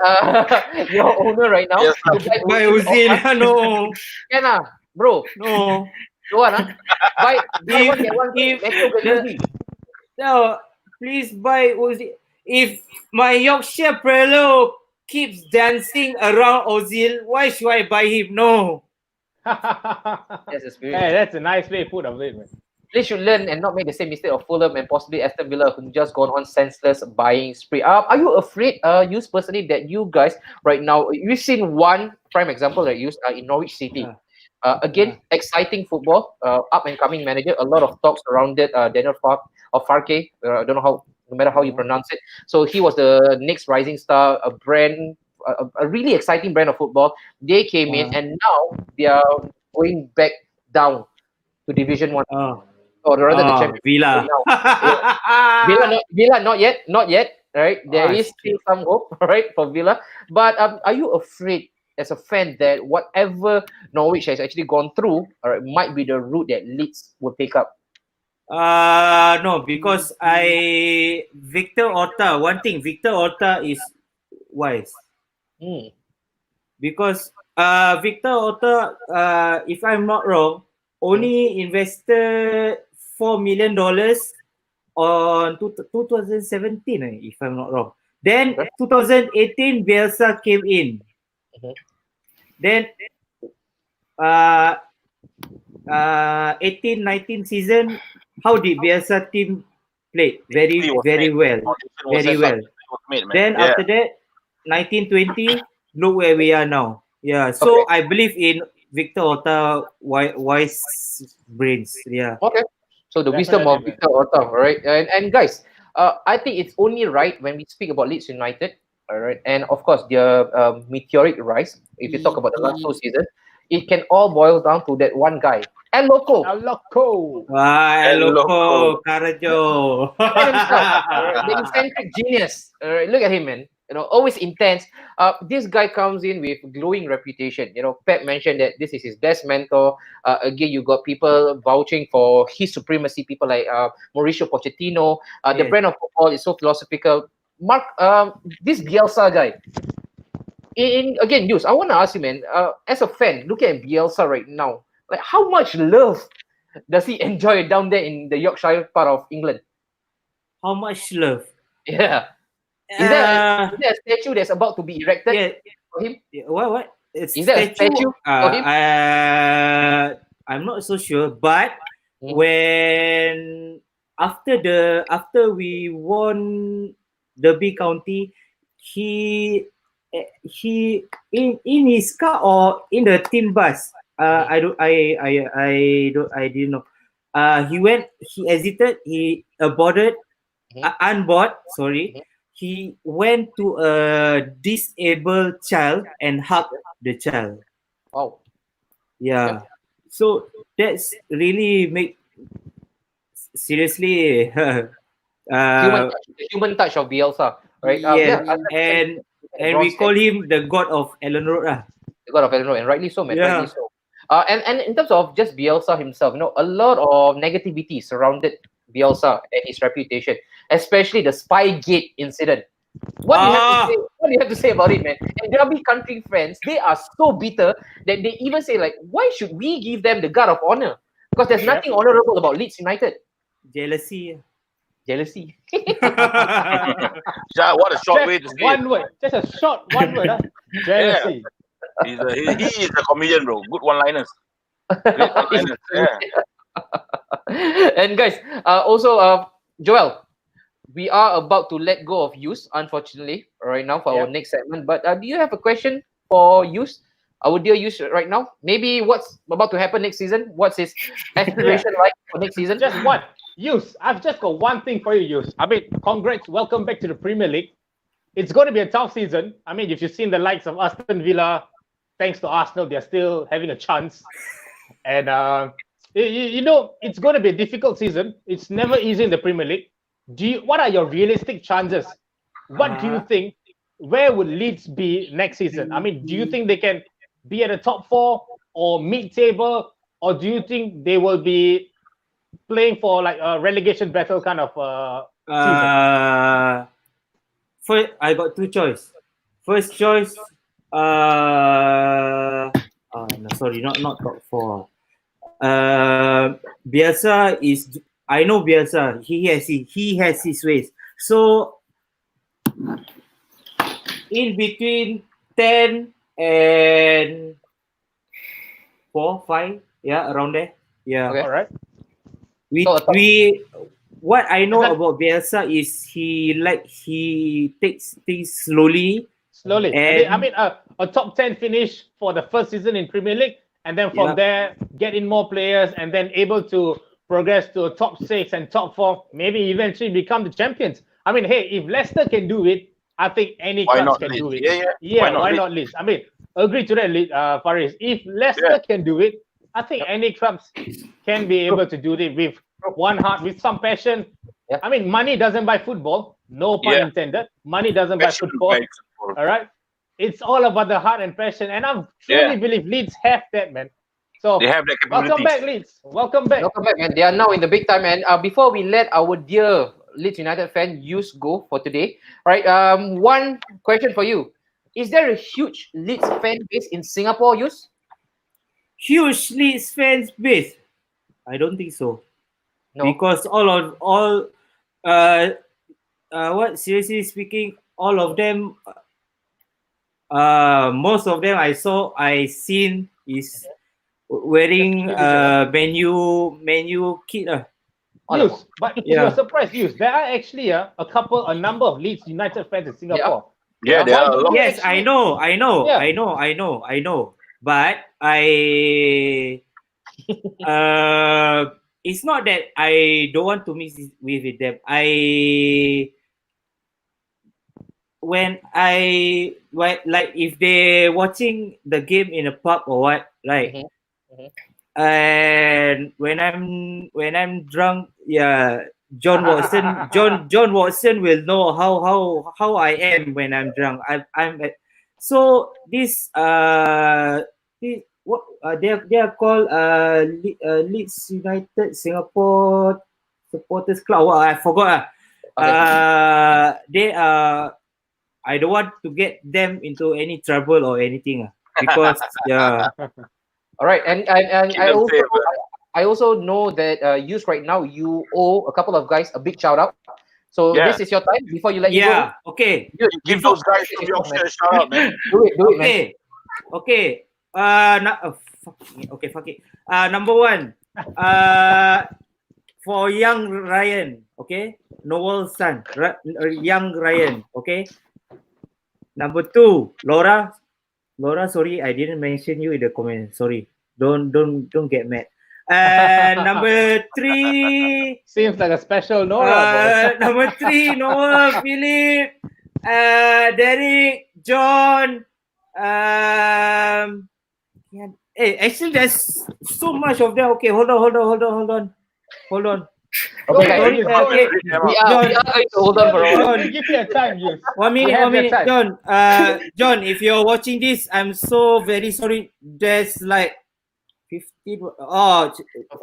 your owner right now? Yes, to buy By Ozil Ozil. No. Can bro. No. Don't want buy one get one free. If Metro Galuzzi. no, please buy Ozil. If my Yorkshire Prelo keeps dancing around Ozil, why should I buy him? No. That's the spirit. Hey, that's a nice way to put of it, man. They should learn and not make the same mistake of Fulham and possibly Aston Villa, who just gone on senseless buying spree. Are you afraid, you personally, that you guys right now, you've seen one prime example that used in Norwich City. Again, exciting football, up and coming manager. A lot of talks around it. Daniel Farke. I don't know how, no matter how you pronounce it. So he was the next rising star, a brand, a really exciting brand of football. They came in and now they are going back down to Division One. Or rather, the Champions Villa. Villa, not yet. Right, there is shit. still some hope, right, for Villa. But are you afraid, as a fan, that whatever Norwich has actually gone through, might be the route that Leeds will take up? No, because Victor Orta is wise. Because Victor Orta, if I'm not wrong, only invested $4 million on 2017, if I'm not wrong. Then 2018, Bielsa came in. Then 18-19 season, how did Bielsa team play? Very well. Then after that, 19-20, look where we are now. Yeah, so I believe in Victor Orta wise brains. Yeah. Okay. So the wisdom of Victor Orta, all right? And guys, I think it's only right when we speak about Leeds United, all right? And of course, their meteoric rise, if you talk about the last 2 seasons, it can all boil down to that one guy, El Loco. El Loco. El Loco, Carajo. The eccentric genius. All right, look at him, man. Always intense. This guy comes in with glowing reputation. Pep mentioned that this is his best mentor. Again, you got people vouching for his supremacy. People like Mauricio Pochettino. The brand of football is so philosophical. Mark, this Bielsa guy. Again, Yus, I want to ask you, man. As a fan, looking at Bielsa right now, like how much love does he enjoy down there in the Yorkshire part of England? How much love? Yeah. Is there a statue that's about to be erected for him? What? Is there a statue for him? I'm not so sure, but when after we won Derby County, he in his car or in the team bus. I didn't know. He exited, he aborted, unbought, sorry, he went to a disabled child and hugged the child. Wow. Yeah. So that's really make seriously The human touch of Bielsa, right? yeah, yeah, and we call him the god of Ellen Road. the God of Eleno, and rightly so, man. Rightly Yeah. so. And in terms of just Bielsa himself, a lot of negativity surrounded Bielsa and his reputation, especially the Spygate incident. What do you have to say? What do you have to say about it, man? And Derby country fans, they are so bitter that they even say like, why should we give them the guard of honor? Because there's nothing honorable about Leeds United. Jealousy. Jealousy. What a short way to say One word. Just a short one word. Jealousy. He is a comedian, bro. Good one-liners. Great one-liners. Yeah. And guys, also, Joel, we are about to let go of Yus, unfortunately, right now for our next segment. But do you have a question for Yus, our dear Yus, right now? Maybe what's about to happen next season? What's his aspiration like for next season? Just one. Yus, I've just got one thing for you, Yus. I mean, congrats. Welcome back to the Premier League. It's going to be a tough season. I mean, if you've seen the likes of Aston Villa, thanks to Arsenal, they're still having a chance. And, it's going to be a difficult season. It's never easy in the Premier League. What are your realistic chances? What do you think? Where would Leeds be next season? I mean, do you think they can be at the top 4 or mid-table, or do you think they will be playing for like a relegation battle kind of season? First, I got two choice. First choice, no, sorry, not top 4. Bielsa is. I know Bielsa. He has his ways. So in between 10 and 4, 5, yeah, around there. Yeah. Okay. All right. What I know about Bielsa is he takes things slowly. And I mean, a top 10 finish for the first season in Premier League, and then from there get in more players, and then able to progress to a top 6 and top 4, maybe eventually become the champions. I mean, hey, if Leicester can do it, I think any clubs can do it. Yeah. Why not Leeds? I mean, agree to that, Faris. If Leicester can do it, I think any clubs can be able to do it with one heart, with some passion. I mean, money doesn't buy football. No pun intended. Money doesn't buy football. All right. It's all about the heart and passion. And I truly believe Leeds have that, man. So they have that welcome back, Leeds. Welcome back. Welcome back, man. They are now in the big time, man. Before we let our dear Leeds United fan Yus go for today, right? One question for you. Is there a huge Leeds fan base in Singapore, Yus? Huge Leeds fans base? I don't think so. No. Because seriously speaking, all of them, most of them I seen is wearing menu kit. Yus, but if you're surprised, Yus, there are actually a number of Leeds United fans in Singapore. Yeah, there are a lot. Yes, I know. But it's not that I don't want to mix with them. Like if they're watching the game in a pub or what, right? And when I'm drunk, John Watson will know how I am when I'm drunk. So this what they are called Leeds United Singapore Supporters Club. Well, I forgot. They are. I don't want to get them into any trouble or anything because All right, and I also know that Yus right now you owe a couple of guys a big shout out. So this is your time before you let you go. Okay. Give those guys from Yorkshire a shout out, man. Do it, man. Okay. Fuck it. Number 1. For young Ryan, okay? Noel's son, young Ryan, okay? Number 2, Laura, sorry, I didn't mention you in the comment. Sorry. Don't get mad. And number 3, Seems like a special Nora, boy. number 3, Noah, Philip, Derek, John. Hey, actually, there's so much of them. Okay, hold on. Okay, Sorry, we okay. we are going to hold on for a while. John, give me a time, you. 1 minute, You have 1 minute, your time. John. John, if you're watching this, I'm so very sorry. There's like 15. Oh,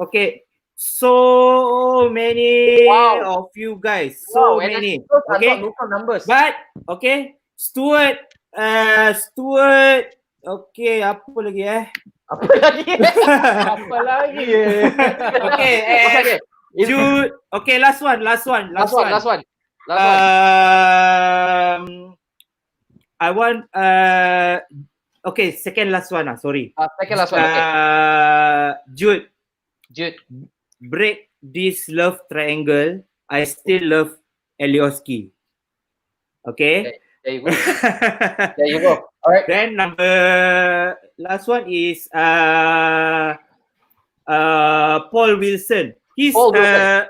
okay. So many Wow. of you guys. Wow, So and many. those are Okay. not local numbers. But okay, Stuart. Okay, apa lagi Apa lagi? Apa lagi? Okay, Okay. Jude. Okay, last one. Last one. I want okay, second last one. Sorry. Second last one. Okay. Jude, Jude. break this love triangle. I still love Elioski. Okay. There you go. There you go. All right. Then last one is Paul Wilson. He's Paul Wilson.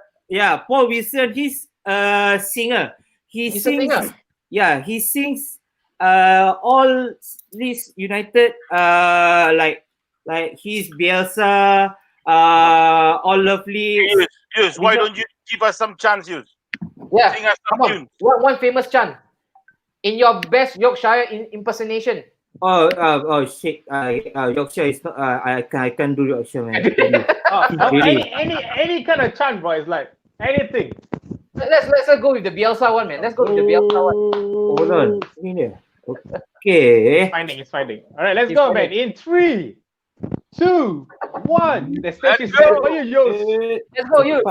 Paul Wilson. He's a singer. He's a singer. Yeah, he sings all Leeds United like he's Bielsa, all lovely. Yes. Why don't you give us some chance, Yus? Yeah. Sing us some Come on. tunes. One famous chant in your best Yorkshire impersonation. Oh shit! Yorkshire is not. I can't do Yorkshire, man. Really? Any kind of chant, bro. It's like anything. Let's go with the Bielsa one, man. Let's go with the Bielsa one. Hold on. Okay. It's finding. All right, let's It's go, finding. man. In 3, 2, 1. The stage is Let's set go. for you, Yos. Let's go, you.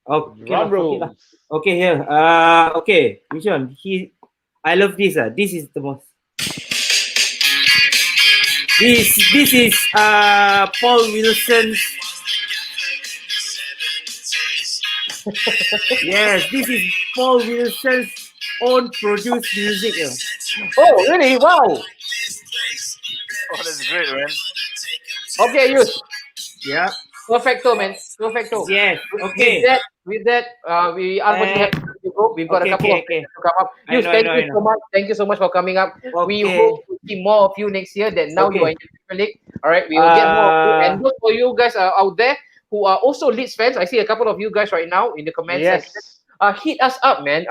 Okay. Drum rolls. Okay, here. Okay. Which one? I love this. This is the most. This is Paul Wilson's. Yes, this is Paul Wilson's own produced music. Oh, really? Wow. Oh, that's great, man. Okay, you. Yeah. Perfecto, man. Perfecto. Yes. Okay. With that, we unfortunately have to go. We've got a couple of things to come up. I Yus, know. so much. Thank you so much for coming up. We Okay. hope to see more of you next year. That now you are Okay. in the Premier League. All right, we will get more of you. And those for you guys out there who are also Leeds fans, I see a couple of you guys right now in the comments Yes. section. Hit us up, man.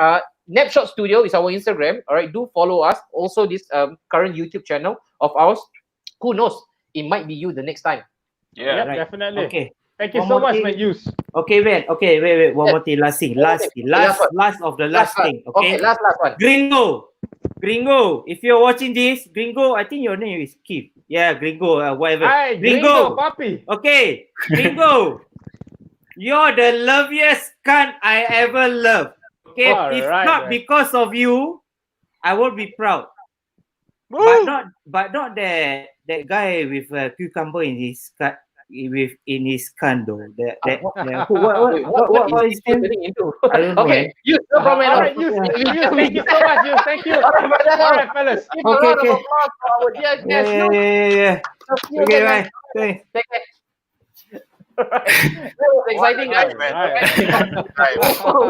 Napshot Studio is our Instagram. All right, do follow us. Also, this current YouTube channel of ours. Who knows? It might be you the next time. Yeah. Yep, Right. definitely. Okay. Thank you One so more much, thing. man, Yus. Okay, wait. One more thing. Last thing. Last of the last thing. Okay. Last one. Gringo. If you're watching this, Gringo, I think your name is Keith. Yeah, Gringo, whatever. Hi, Gringo, papi. Okay, Gringo. You're the loveliest cunt I ever loved. Okay, if Alright, not man. because of you, I would be proud. Woo! But not that guy with a cucumber in his cut. In his can though. What is he it? getting into? I don't know. Okay, you no problem. All right, Yus, thank you so much, Yus. Thank you. All right, fellas. Give a round of applause for our dear guest. Yeah. Okay, bye. Thanks. Take care. That was exciting, guys.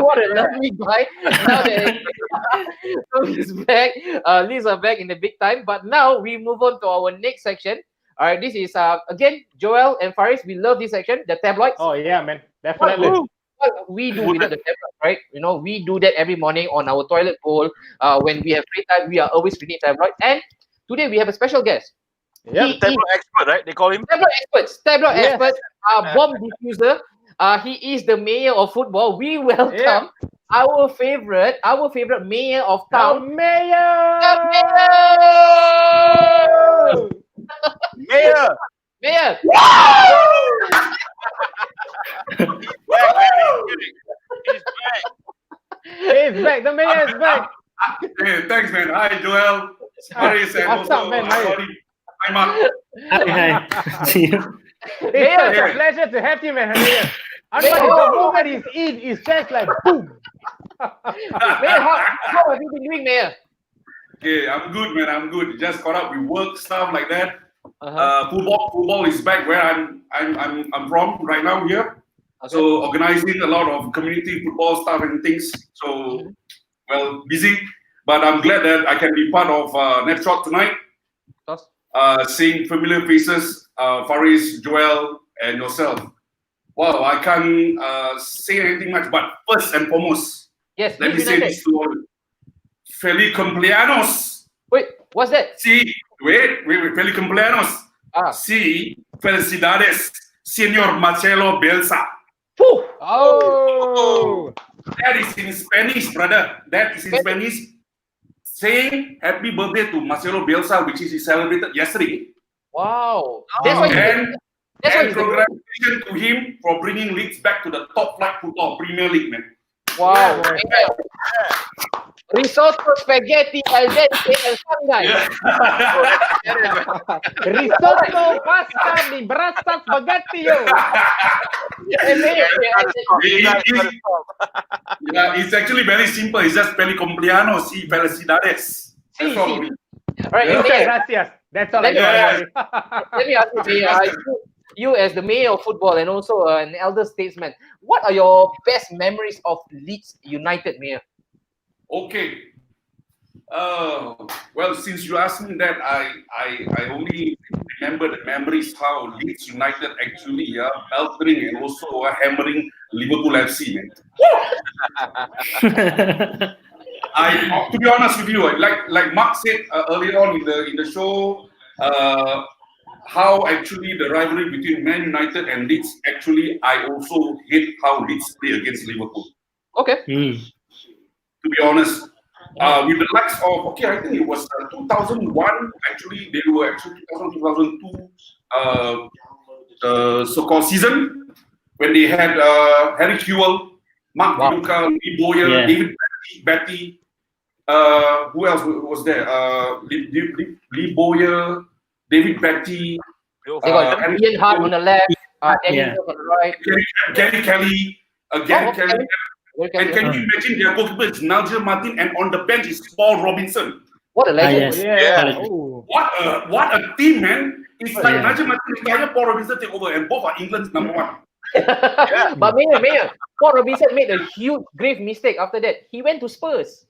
What a lovely guy. Now that so he's back, Leeds are back in the big time. But now we move on to our next section. All right, this is again Joel and Faris. We love this section, the tabloids. Oh yeah, man, definitely. What we do without the tabloids, right? You know, we do that every morning on our toilet bowl. When we have free time, we are always reading tabloids. And today we have a special guest. Yep. Tabloid expert, right? They call him. Tabloid expert, Yes. bomb diffuser. He is the mayor of football. We welcome our favorite mayor of The town. mayor. Mayor. Mayor. He's back. He's back. The mayor is back. Hey, thanks, man. Hi, Joel. Faris, and What's up, also man? How are you? Sorry. Hi, Mark. Hi. See you. It's such a Mayor. pleasure to have you, man. Mayor. The moment he's in, it's just like boom. Mayor, how have you been doing, Mayor? Okay, I'm good, man. I'm good. Just caught up with work, stuff like that. Football is back where I'm from right now here. Okay. So organizing a lot of community football stuff and things. So well, busy, but I'm glad that I can be part of Netshot tonight. Of course. Seeing familiar faces, Faris, Joel, and yourself. Wow, I can't say anything much, but first and foremost, Yes, let me Leeds say United. this to all. Feliz cumpleaños. Wait, what's that? Sí, wait, feliz cumpleaños. Ah. Sí, felicidades, señor Marcelo Bielsa. Whew. Oh. That is in Spanish, brother. That is in Spanish. Saying happy birthday to Marcelo Bielsa, which is he celebrated yesterday. Wow. That's why And that's why congratulations to him for bringing Leeds back to the top flight football Premier League, man. wow. Risotto, spaghetti, al dente, and fungi. Risotto, pasta, di brasta, spaghetti. Yeah, it's actually very simple. It's just feliz cumpleaños y felicidades. That's all. Alright, Okay, Mayor, gracias. That's all. Let me- I know. let me ask you, Mayor, you as the mayor of football and also an elder statesman, what are your best memories of Leeds United, Mayor? Okay. Well, since you asked me that, I only remember the memories how Leeds United actually beltering and also hammering Liverpool FC, man. To be honest with you, like Mark said earlier on in the show, how actually the rivalry between Man United and Leeds, actually I also hate how Leeds play against Liverpool. Okay. To be honest, with the likes of, I think it was 2001, actually, they were actually 2002 so-called season, when they had Harry Kewell, Mark Viduka, Lee Boyer, David Batty, who else was there? Lee Boyer, David Batty, They got Ian Hart on the left, Danny Mills on the right. Gary Kelly, Kelly. Kelly. And can you imagine their goalkeeper is Nigel Martin and on the bench is Paul Robinson? What a legend. Yeah. Oh. What a team, man. It's like Nigel Martin retire, Paul Robinson take over, and both are England's number one. But Mayor, Paul Robinson made a huge, grave mistake after that. He went to Spurs.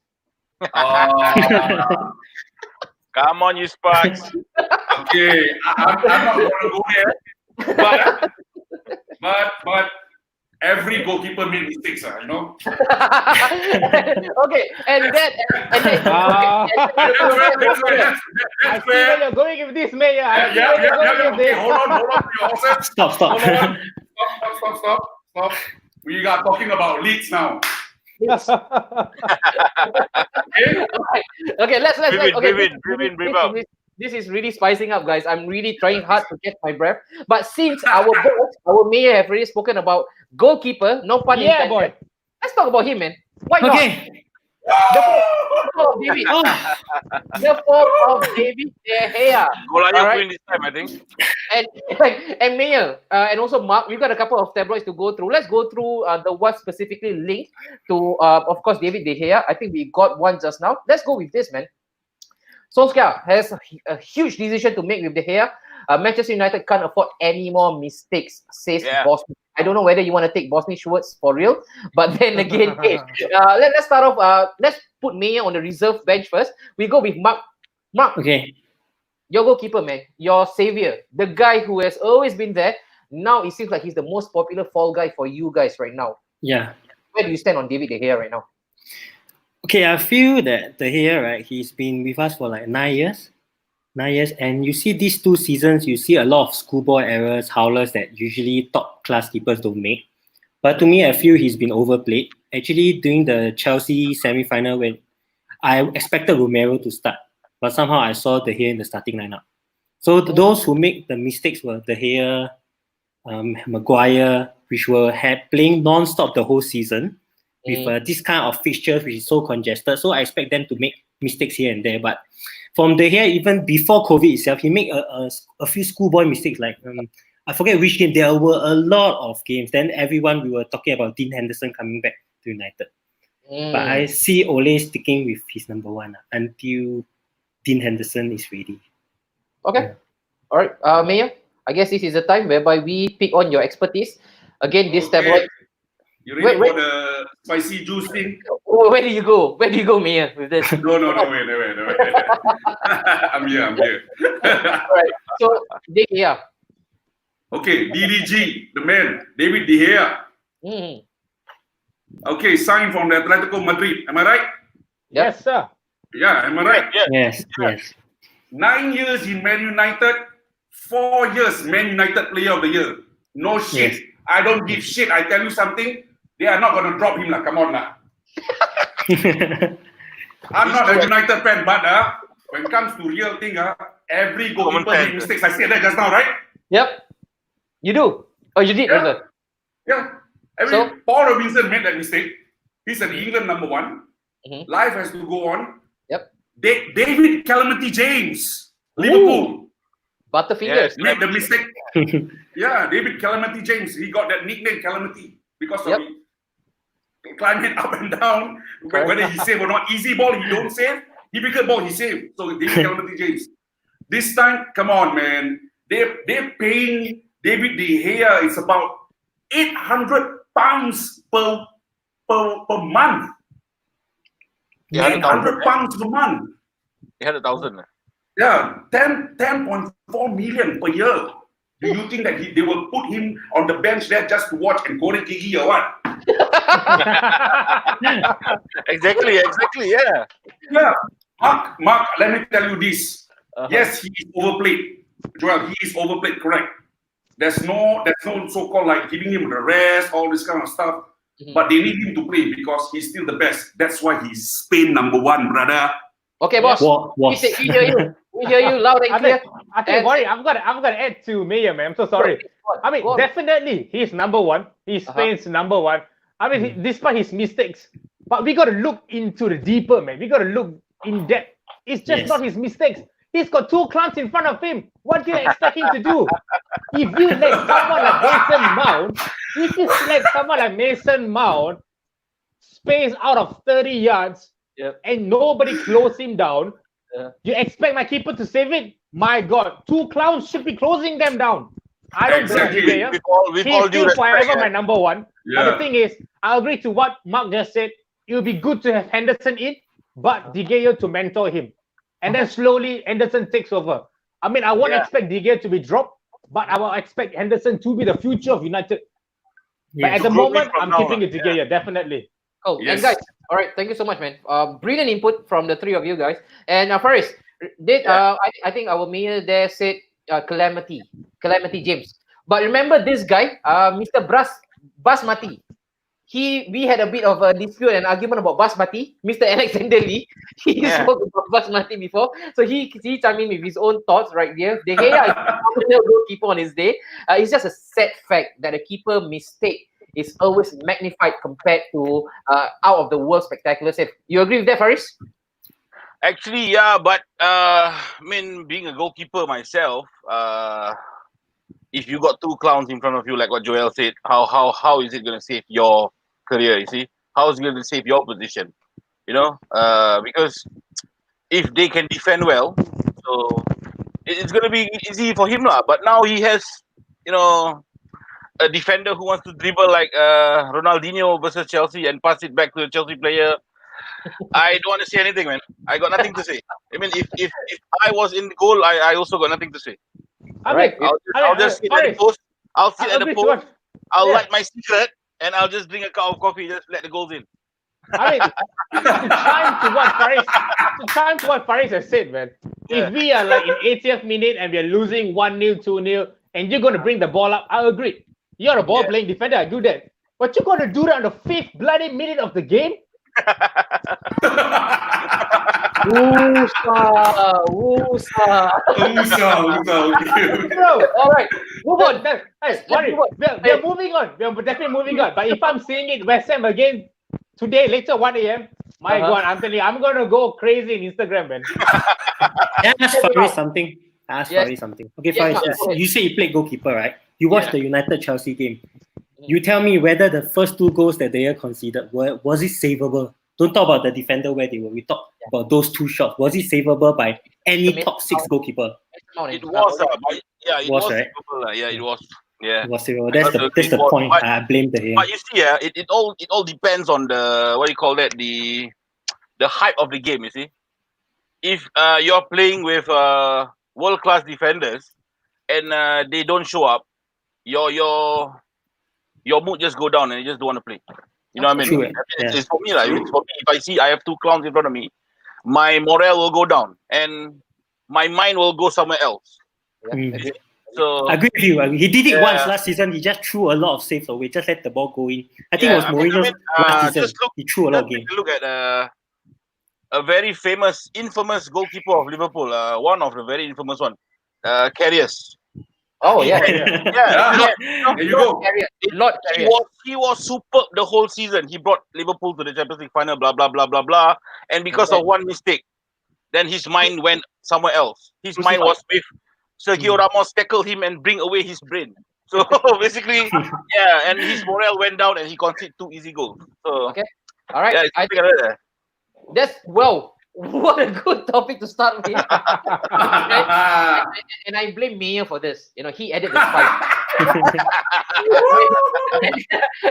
Come on, you Sparks. Okay, I'm not going to go there. But every goalkeeper made mistakes, you know. Okay, and then I see where you're going with this, Mayor. I see where you're going with this. Hold on. Stop. Stop. We are talking about Leeds now. Okay, let's breathe out. This is really spicing up, guys. I'm really trying hard to catch my breath. But since our mayor have already spoken about goalkeeper, no pun intended. Boy. Let's talk about him, man. Why not? Okay. The form of David. The form of David De Gea. Golaya win this time, I think. And Mayor, and also Mark, we've got a couple of tabloids to go through. Let's go through the one specifically linked to, of course, David De Gea. I think we got one just now. Let's go with this, man. Solskjaer has a huge decision to make with De Gea. Manchester United can't afford any more mistakes, says Bosnia. I don't know whether you want to take Bosnia Schwartz for real, but then again, let's start off. Let's put Mayor on the reserve bench first. We go with Mark. Mark, Okay. your goalkeeper, man, your savior, the guy who has always been there. Now it seems like he's the most popular fall guy for you guys right now. Yeah. Where do you stand on David De Gea right now? Okay, I feel that De Gea, right, he's been with us for like 9 years. 9 years, and you see these 2 seasons, you see a lot of schoolboy errors, howlers that usually top class keepers don't make. But to me, I feel he's been overplayed. Actually, during the Chelsea semi-final, when I expected Romero to start, but somehow I saw De Gea in the starting lineup. So those who make the mistakes were De Gea, Maguire, which were playing non-stop the whole season with this kind of fixtures which is so congested. So I expect them to make mistakes here and there. But from De Gea, even before COVID itself, he made a few schoolboy mistakes. Like I forget which game. There were a lot of games. Then we were talking about Dean Henderson coming back to United. But I see Ole sticking with his number one until Dean Henderson is ready. Okay. All right, Mayor. I guess this is the time whereby we pick on your expertise. Again, this Okay. tabloid. You ready Wait. for the spicy juice thing? Where do you go? Where do you go, Mayor, with this? No, wait. I'm here. All right. So, yeah. Okay, DDG, the man, David De Gea. Mm. Okay, signed from the Atletico Madrid. Am I right? Yes, sir. Yeah, am I right? Yes. 9 years in Man United, 4 years Man United Player of the Year. No shit. Yes. I don't give shit. I tell you something, they are not going to drop him. Come on. I'm not a United fan, but when it comes to real thing, every goalkeeper makes mistakes. I said that just now, right? Yep. You do. Oh, you did, rather. Yeah. So- Paul Robinson made that mistake. He's an England number one. Mhm. Life has to go on. Yep. David Calamity James, Liverpool, Butterfingers. made the mistake. Yeah, David Calamity James. He got that nickname Calamity because of it. Climbing up and down. Whether he save or not, easy ball he don't save. Difficult ball he save. So David Calamity James. This time, come on, man. They're paying David De Gea. It's about £800 per month. Yeah, 800 pounds per month. He had 1,000. Yeah, 10.4 million per year. Do you think that they will put him on the bench there just to watch and go to Gigi or what? Exactly, yeah. Yeah. Mark, let me tell you this. Yes, he is overplayed. Joel, he is overplayed, correct. There's no so-called like giving him the rest, all this kind of stuff. But they need him to play because he's still the best. That's why he's Spain number one, brother. Okay, boss. We hear you. We hear you loud and clear. I think, worry. I'm gonna add to Mayor, man. I'm so sorry. I mean, definitely he's number one. He's Spain's number one. I mean, despite his mistakes, but we gotta look into the deeper, man. We gotta look in depth. It's just not his mistakes. He's got 2 clowns in front of him. What do you expect him to do? If you let someone like Mason Mount space out of 30 yards and nobody close him down, you expect my keeper to save it? My God, 2 clowns should be closing them down. I don't Exactly. believe With all due He's still respect, forever my number one. Yeah. But the thing is, I agree to what Mark just said. It would be good to have Henderson in, but De Gea to mentor him. And then slowly Henderson takes over. I mean, I won't expect De Gea to be dropped, but I will expect Henderson to be the future of United. But at the moment, I'm keeping it De Gea, definitely. Oh, Yes. and guys, all right, thank you so much, man. Brilliant input from the 3 of you guys. And Faris, I think our mayor there said Calamity James. But remember this guy, Mr. Basmati. We had a bit of a dispute and argument about Basmati. Mr. Alexander Lee, he spoke about Basmati before, so he chimed in with his own thoughts right here. De Gea is a phenomenal goalkeeper on his day. It's just a sad fact that a keeper mistake is always magnified compared to out of the world spectacular save. You agree with that, Faris? Actually, yeah, but I mean, being a goalkeeper myself, if you got 2 clowns in front of you, like what Joel said, how is it going to save your career? You see, how is it going to save your position? You know, because if they can defend well, so it's going to be easy for him, lah. But now he has, you know, a defender who wants to dribble like Ronaldinho versus Chelsea and pass it back to a Chelsea player. I don't want to say anything, man. I got nothing to say. I mean, if I was in goal, I also got nothing to say. I'll just sit at the post. I'll sit at the post. I'll light my cigarette and I'll just drink a cup of coffee. Just let the goals in. I mean, to chime to what Faris has said, man. If we are like in 80th minute and we are losing 1-0, 2-0, and you're going to bring the ball up, I agree. You're a ball playing defender, I do that. But you're going to do that on the 5th bloody minute of the game? Woosa. Okay. Bro, All right, move on. We're moving on. We're definitely moving on. But if I'm seeing it West Ham again today, later 1 a.m., my God, I'm telling you, I'm going to go crazy in Instagram, man. Ask Faris something. Okay, Faris, you say you played goalkeeper, right? You watched the United Chelsea game. You tell me whether the first 2 goals that they conceded, was it savable? Don't talk about the defender where they were. We talk about those 2 shots. Was it savable by any top 6 goalkeeper? amount It in was, Qatar. but yeah, it Was, was right? Liverpool, yeah, it was. Yeah. Was zero. I That's got the the that's the reward, point. but I blame the but you see, it all depends on the, what do you call that, the hype of the game. You see, if you're playing with world class defenders and they don't show up, your mood just go down and you just don't want to play. You know what I mean? True. It's for me, like, it's for me. If I see I have two clowns in front of me, my morale will go down and my mind will go somewhere else. Mm. So I agree with you. He did it Yeah. once last season. He just threw a lot of saves away. Just let the ball go in. I think it was I mean, Mourinho's last season. just He threw a lot of take games. a look at a very infamous goalkeeper of Liverpool. One of the very infamous one, Karius. Oh yeah, Yeah, There you go. Lord Carrier. he was superb the whole season. He brought Liverpool to the Champions League final. Blah blah blah blah blah. And because of one mistake, then his mind went somewhere else. His mind was with Sergio Ramos tackle him and bring away his brain. So basically, yeah, and his morale went down and he conceded 2 easy goals. So Okay. All right. yeah, it's I something like that. That's what a good topic to start with. And I blame Mayer for this. You know, he added the spice.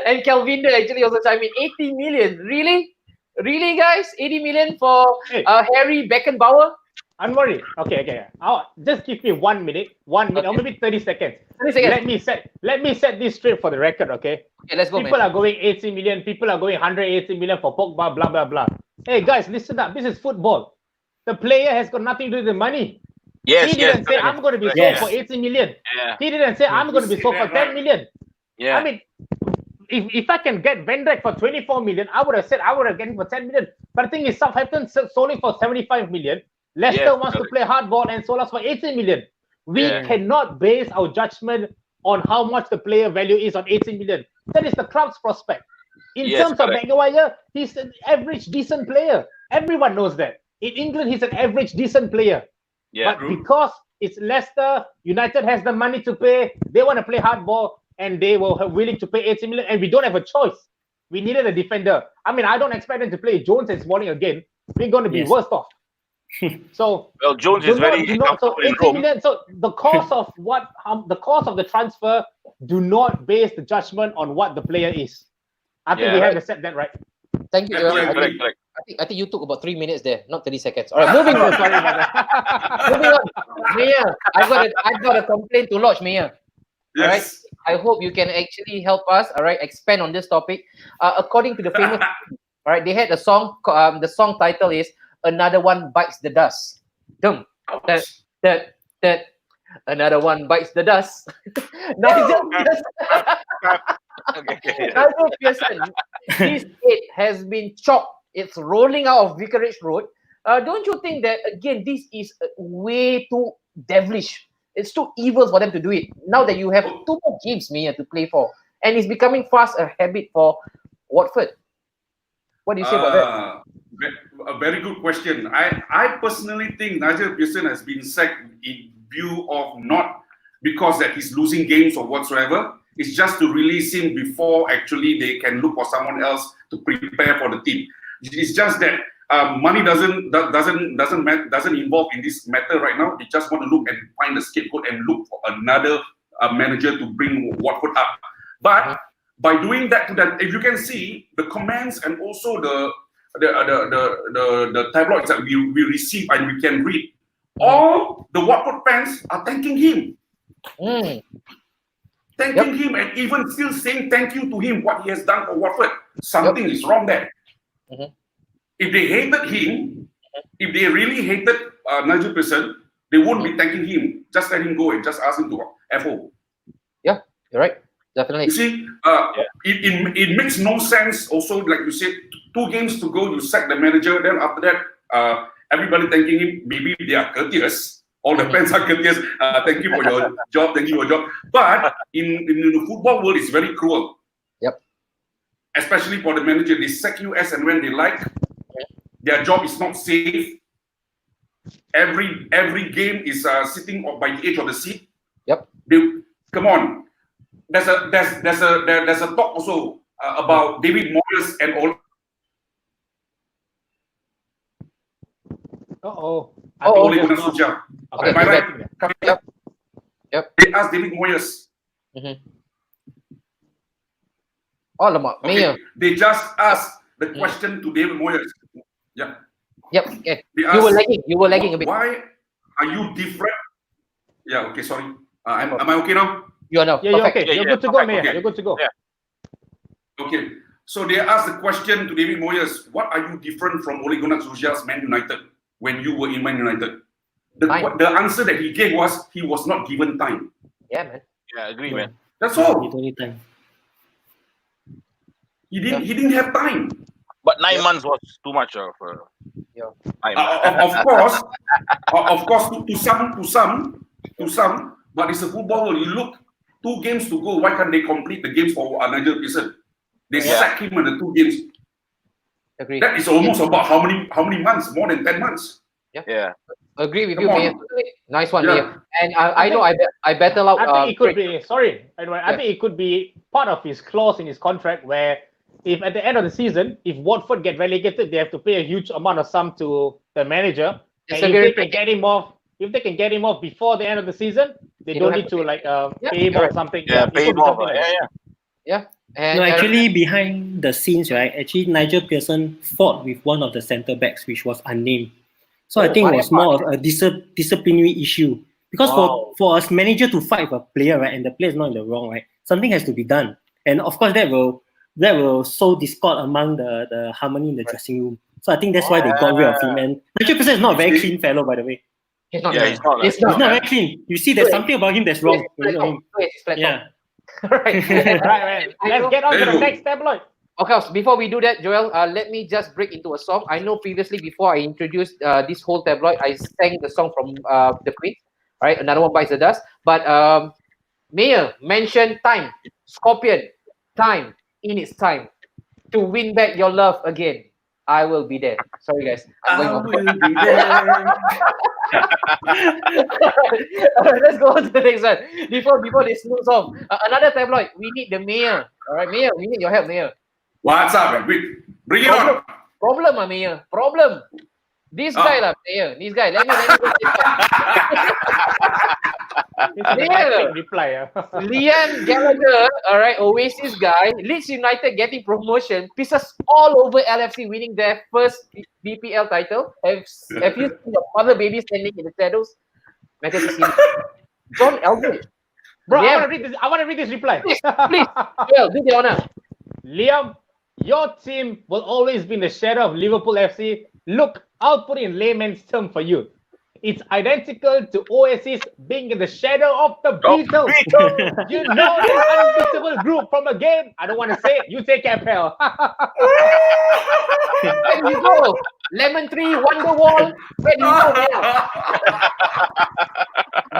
And Calvinder actually also chimed in 80 million. Really, guys? 80 million for Hey. Harry Beckenbauer? Unworried. Okay. Just give me 1 minute, or Okay. maybe 30 seconds. 30 seconds. Let me set this straight for the record, okay? Okay, let's go, People man. are going 80 million. People are going 180 million for Pogba. Blah blah blah. Hey guys, listen up. This is football. The player has got nothing to do with the money. Yes, He didn't say I'm going to be sold Yes. for 80 million. Yeah, He didn't say I'm going to be sold for 10 million. yeah. I mean, if I can get Van Dijk for 24 million, I would have said I would have get him for 10 million. But the thing is, Southampton sold him for 75 million. Leicester Yes, wants to correct. play hardball and sold us for 80 million. We Yeah. cannot base our judgment on how much the player value is on 80 million. That is the club's prospect. In Yes, terms of correct. Maguire, he's an average decent player. Everyone knows that. In England, he's an average decent player. Yeah, But because it's Leicester, United has the money to pay, they want to play hardball, and they were willing to pay 80 million, and we don't have a choice. We needed a defender. I mean, I don't expect them to play Jones and Smalling again. We're going to be Yes. worse off. So well, Jones is very so comfortable in 80 Rome. million. So the cost of the cost of the transfer, do not base the judgment on what the player is. I think we Yeah. have to set that right. Thank you, Yeah, Joel. Correct. I think you took about 3 minutes there, not 30 seconds. All right, moving on. Sorry about that. Moving on. Mayor, I've got a complaint to lodge, Mayor. Yes. I hope you can actually help us, all right, expand on this topic. According to the famous, all right, they had a song. The song title is "Another One Bites the Dust." Dum, that. Another one bites the dust. Nigel Pearson, his head has been chopped. It's rolling out of Vicarage Road. Don't you think that again this is way too devilish? It's too evil for them to do it. Now that you have 2 more games, Mia, to play for, and it's becoming fast a habit for Watford. What do you say about that? A very good question. I personally think Nigel Pearson has been sacked in view of not because that he's losing games or whatsoever. It's just to release him before actually they can look for someone else to prepare for the team. It's just that money doesn't involve in this matter right now. They just want to look and find a scapegoat and look for another manager to bring Watford up. But by doing that to them, if you can see the comments and also the tabloids that we receive and we can read, all the Watford fans are thanking him. Thanking him and even still saying thank you to him, what he has done for Watford. Something is wrong there. If they hated him, if they really hated Nigel Pearson, they wouldn't be thanking him. Just let him go and just ask him to FO. Yeah, you're right. Definitely. You see, it makes no sense. Also, like you said, 2 games to go, you sack the manager. Then after that, everybody thanking him. Maybe they are courteous. All the fans are courteous. Thank you for your job. Thank you for your job. But in the football world, it's very cruel. Yep. Especially for the manager, they sack you as and when they like. Their job is not safe. Every game is sitting by the edge of the seat. Yep. Come on. There's a talk also about David Moyes and all. Uh-oh. Oh, Ole Gunnar Solskjaer. Okay, Am I you're right? back. Yep. They asked David Moyes. Oh, lemak. Okay, Mayor. they just asked the question to David Moyes. Yeah. Yep. Yeah. They You were asked, lagging. You were lagging a bit. why are you different? Yeah, okay, sorry. Am I okay now? You are now. Yeah, you're Perfect. okay. Yeah, You're yeah, good to go, perfect. Mayor. Okay. You're good to go. Yeah. Okay. So they asked the question to David Moyes, what are you different from Ole Gunnar Solskjaer's Man United when you were in Man United? Time. The answer that he gave was he was not given time. Yeah, man. Yeah, agree, man. That's He all. don't need time. He didn't have time. But 9 months was too much of Yeah. time. Of course, to some, but it's a football world. You look, 2 games to go. Why can't they complete the games for Nigel Pearson? They sack him in the 2 games. Agree. That is almost about how many months? More than 10 months. Yeah. Agree with Come you, on. Mayor. Nice one, Yeah. Mayor. And I know I battle out. I think it could Craig. be. Sorry, anyway, I think it could be part of his clause in his contract where, if at the end of the season, if Watford get relegated, they have to pay a huge amount of sum to the manager. It's And a if very they can get him off, before the end of the season, they You don't don't need to pay him correct. or something. Yeah, it pay could him be off. something like that. Yeah. And, No, actually, behind the scenes, right? Actually, Nigel Pearson fought with one of the centre backs, which was unnamed. So I think it was more of a disciplinary issue. Because for us manager to fight with a player, right, and the player is not in the wrong, right, something has to be done. And of course, that will sow discord among the harmony in the dressing room. So I think that's why they got rid of him. And Nigel Pearson is not a very clean fellow, by the way. He's not. Yeah, he's not. He's He's not. not very clean. You see, there's something about him that's wrong. He's You know him. platform. Yeah. Right. Right, man. Let's get on to There the you go. next tabloid. Okay, so before we do that, Joel, let me just break into a song. I know previously, before I introduced this whole tabloid, I sang the song from The Queen. All right, Another One Bites the Dust. But Mayor mentioned time. Scorpion, time, in its time. To win back your love again, I will be there. Sorry, guys. I'm going off. Let's go on to the next one. Before this moves off, another tabloid. We need the Mayor. All right, Mayor, we need your help, Mayor. What's up, man? Quick, bring it on. Problem, Mayor. Problem. This guy, Mayor. This guy. Let me go. It's a Mayor. reply. Liam Gallagher, all right, Oasis guy. Leeds United getting promotion. Pisses all over LFC winning their first BPL title. Have you seen the mother baby standing in the shadows? Manchester City. John Elwood. Bro, Liam, I want to read this reply. please, well, do the honor. Liam, your team will always be in the shadow of Liverpool FC. Look, I'll put it in layman's term for you. It's identical to Oasis being in the shadow of the Beatles. You know the unbeatable group from a game. I don't want to say it. You take care, pal. Where do you go? Lemon Tree, Wonderwall. Where do you go now?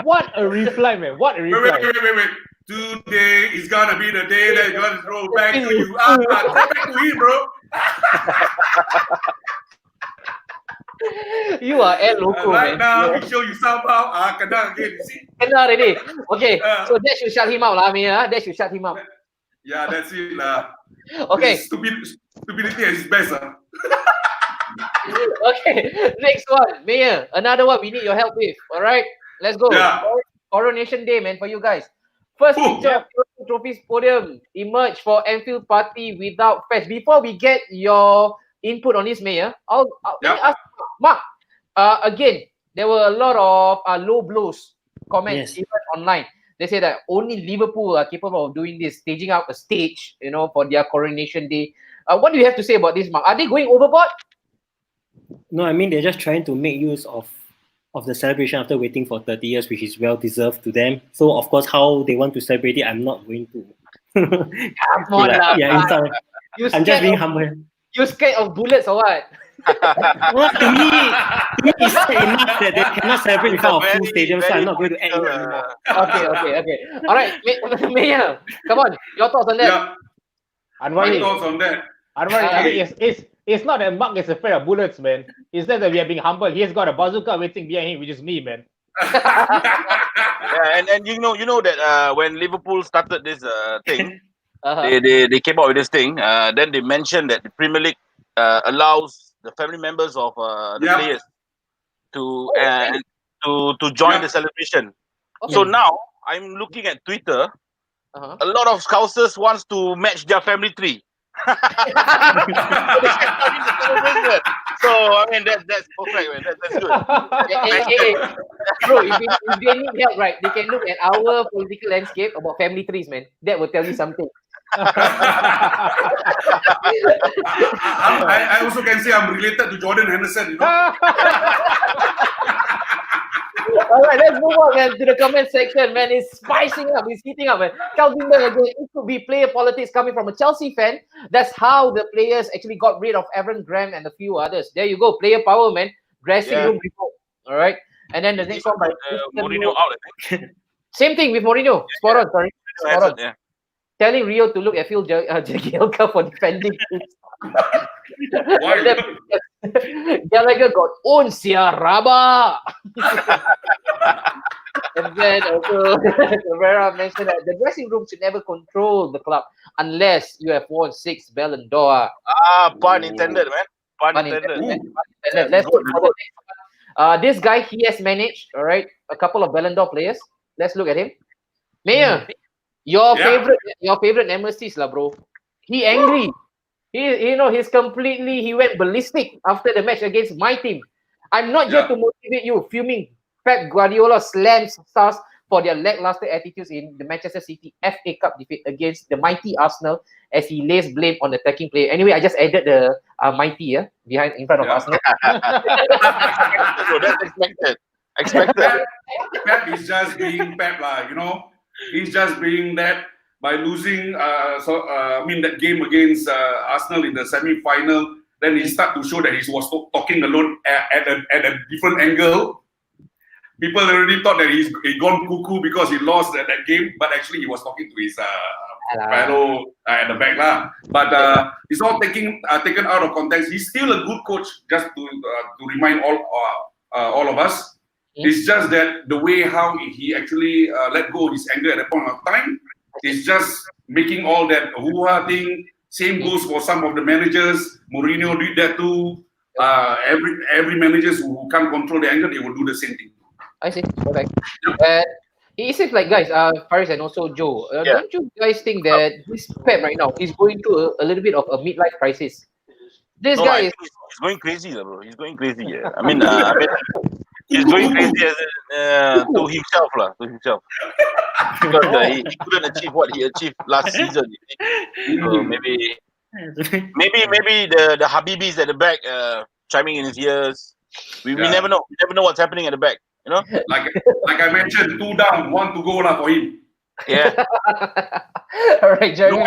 What a reply, man. What a reply. Wait. Today is gonna be the day that's gonna throw back to you. Throw back to him, bro. You are El Loco, Right man. now, we show you somehow. Kena again, you see? Kena already. Okay, so that should shut him out, lah, Mia. That should shut him out. Yeah, that's it, lah. Okay. Stupidity at its best, Okay, next one, Mayor. Another one we need your help with. All right, let's go. Yeah. Coronation Day, man, for you guys. First picture of the trophies podium emerged for Anfield Party without fetch. Before we get your input on this, Mayor, let me ask Mark. Again, there were a lot of low blows comments even online. They say that only Liverpool are capable of doing this, staging out a stage, for their Coronation Day. What do you have to say about this, Mark? Are they going overboard? No, I mean, they're just trying to make use of the celebration after waiting for 30 years, which is well deserved to them. So, of course, how they want to celebrate it, I'm not going to. Come on, I'm just being humble. You scared of bullets or what? Well, to me, it's enough that they cannot celebrate in front of full stadium, so I'm not going to add it anymore. Okay. All right, Mayor, come on, your thoughts on that? Yeah, my Anwar, thoughts on that. I mean, it's not that Mark is afraid of bullets, man. It's just that we are being humble. He has got a bazooka waiting behind him, which is me, man. Yeah, and you know that when Liverpool started this thing, Uh-huh. they came out with this thing. Then they mentioned that the Premier League allows the family members of the players to to join the celebration. So now I'm looking at Twitter. Uh-huh. A lot of Scousers wants to match their family tree. So I mean that's perfect, man. That's good. Hey, bro, if they need help, right, they can look at our political landscape about family trees, man. That will tell you something. I also can say I'm related to Jordan Henderson, you know. All right, let's move on, man, to the comment section, man. It's spicing up, it's heating up, man. Calvin Bell again, it could be player politics coming from a Chelsea fan. That's how the players actually got rid of Aaron Graham and a few others. There you go, player power, man. Dressing room report. All right, and then the next one by Mourinho out, I think. same thing with Mourinho. Spot on, sorry. Spot on. Yeah. Telling Rio to look at Phil Jagielka for defending. Why? Gallagher got own Raba. And then also Rivera mentioned that the dressing room should never control the club unless you have won 6 Ballon d'Or. Pun intended, man. Pun intended. Man. Let's look for the next one. This guy, he has managed, all right, a couple of Ballon d'Or players. Let's look at him. Mayor, your favorite nemesis, lah, bro. He angry. He went ballistic after the match against my team. I'm not here to motivate you. Fuming. Pep Guardiola slams stars for their lackluster attitudes in the Manchester City FA Cup defeat against the mighty Arsenal as he lays blame on the attacking player. Anyway, I just added the mighty in front of Arsenal. That's expected. Pep is just being Pep, you know. He's just being that by losing. That game against Arsenal in the semi-final. Then he started to show that he was talking alone at a different angle. People already thought that he gone cuckoo because he lost that game, but actually he was talking to his fellow at the back lah. But it's all taken out of context. He's still a good coach. Just to remind all of us, it's just that the way how he actually let go of his anger at that point of time is just making all that hoo-ha thing. Same goes for some of the managers. Mourinho did that too. Every managers who can't control the anger, they will do the same thing. I see. Perfect. It seems like, guys, Faris and also Joe, don't you guys think that this Pep right now is going through a little bit of a midlife crisis? This guy is he's going crazy, bro. He's going crazy. Yeah. I mean, he's going crazy to himself, lah. To himself. Because he couldn't achieve what he achieved last season. So maybe the Habibis at the back chiming in his ears. We never know. We never know what's happening at the back. You know, like I mentioned, 2 down, 1 to go lah for him. Yeah. All right, Jeremy.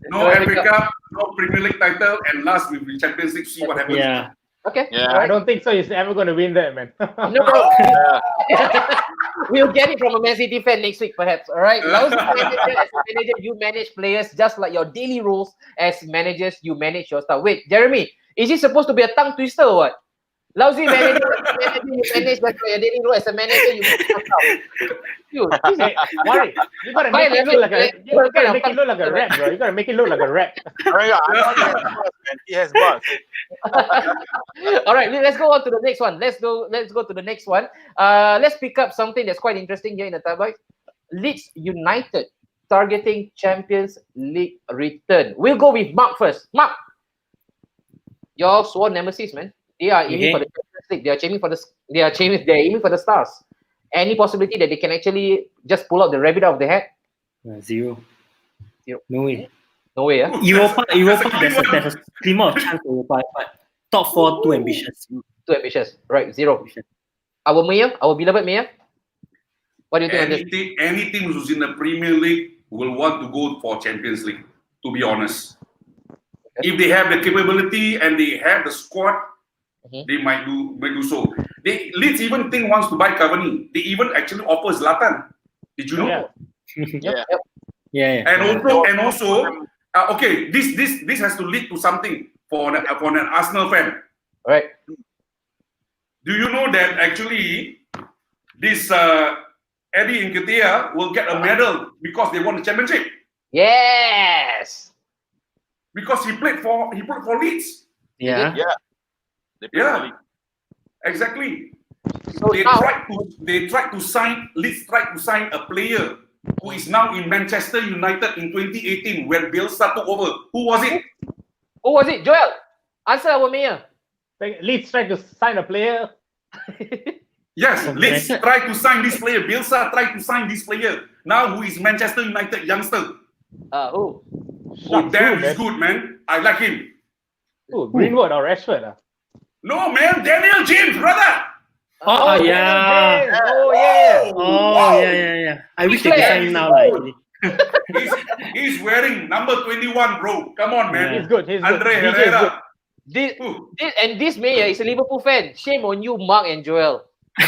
No FA Cup, no Premier League title, and last with the Champions League. See what happens. Yeah. Okay. Yeah. I don't think so. He's ever going to win that, man. No, bro. We'll get it from a Man City fan next week, perhaps. All right. As a manager, you manage players just like your daily roles. As managers, you manage your stuff. Wait, Jeremy, is it supposed to be a tongue twister or what? Lousy manager, you manage like your daily role. As a manager, you manage your stuff. Hey, why? You gotta make it look like a rap, bro. You gotta make it look like a rap. He has buzz. All right, let's go on to the next one. Let's go to the next one. Let's pick up something that's quite interesting here in the tabloid. Leeds United targeting Champions League return. We'll go with Mark first. Mark, your sworn nemesis, man. They are aiming for the Champions League. They are aiming for the stars. Any possibility that they can actually just pull out the rabbit out of the hat? Zero. No way. No way, yeah? Europa, there's a glimmer of chance for Europa, but top 4 too ambitious. Too ambitious. Right, 0. Our mayor, our beloved mayor. What do you think on this? Any team who's in the Premier League will want to go for Champions League, to be honest. Okay. If they have the capability and they have the squad, they might do so. Leeds even wants to buy Cavani. They even actually offer Zlatan. Did you know? Yeah. And also, okay, this has to lead to something for an Arsenal fan. Right. Do you know that actually this Eddie Nketiah will get a medal because they won the championship? Yes. Because he played for Leeds. Yeah. Yeah. Exactly. So now, Leeds tried to sign a player who is now in Manchester United in 2018 when Bielsa took over. Who was it? who was it? Joel, answer our mayor. Leeds tried to sign a player. Yes, From Leeds United? tried to sign this player. Bielsa tried to sign this player. Now who is Manchester United youngster? Who? Oh damn, he's good, man. I like him. Who? Greenwood or Rashford? No, man, Daniel James, brother. Oh, Daniel yeah. James. Oh yeah. Oh, yeah. I wish they could sign him now, like. He's wearing number 21, bro. Come on, man. He's good. Andre DJ is good. Herrera. This mayor is a Liverpool fan. Shame on you, Mark and Joel. No,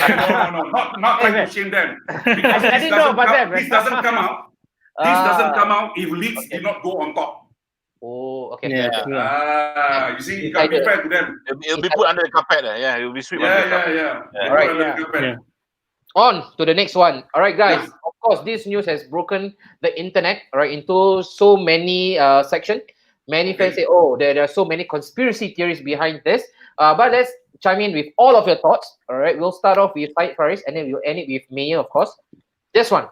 not trying to shame them. Because I didn't know about that. this doesn't come out. This doesn't come out if Leeds did not go on top. Oh, okay. Yeah. You see, you got to be fair to them. It'll be put under the carpet. Yeah, it'll be swept under the carpet. Yeah. Alright, Under the carpet. Yeah. On to the next one. All right, guys. Yeah. Of course, this news has broken the internet, all right, into so many sections. Many fans say, "Oh, there are so many conspiracy theories behind this." But let's chime in with all of your thoughts. All right, we'll start off with Syed Faris, and then we'll end it with Mayor, of course. This one.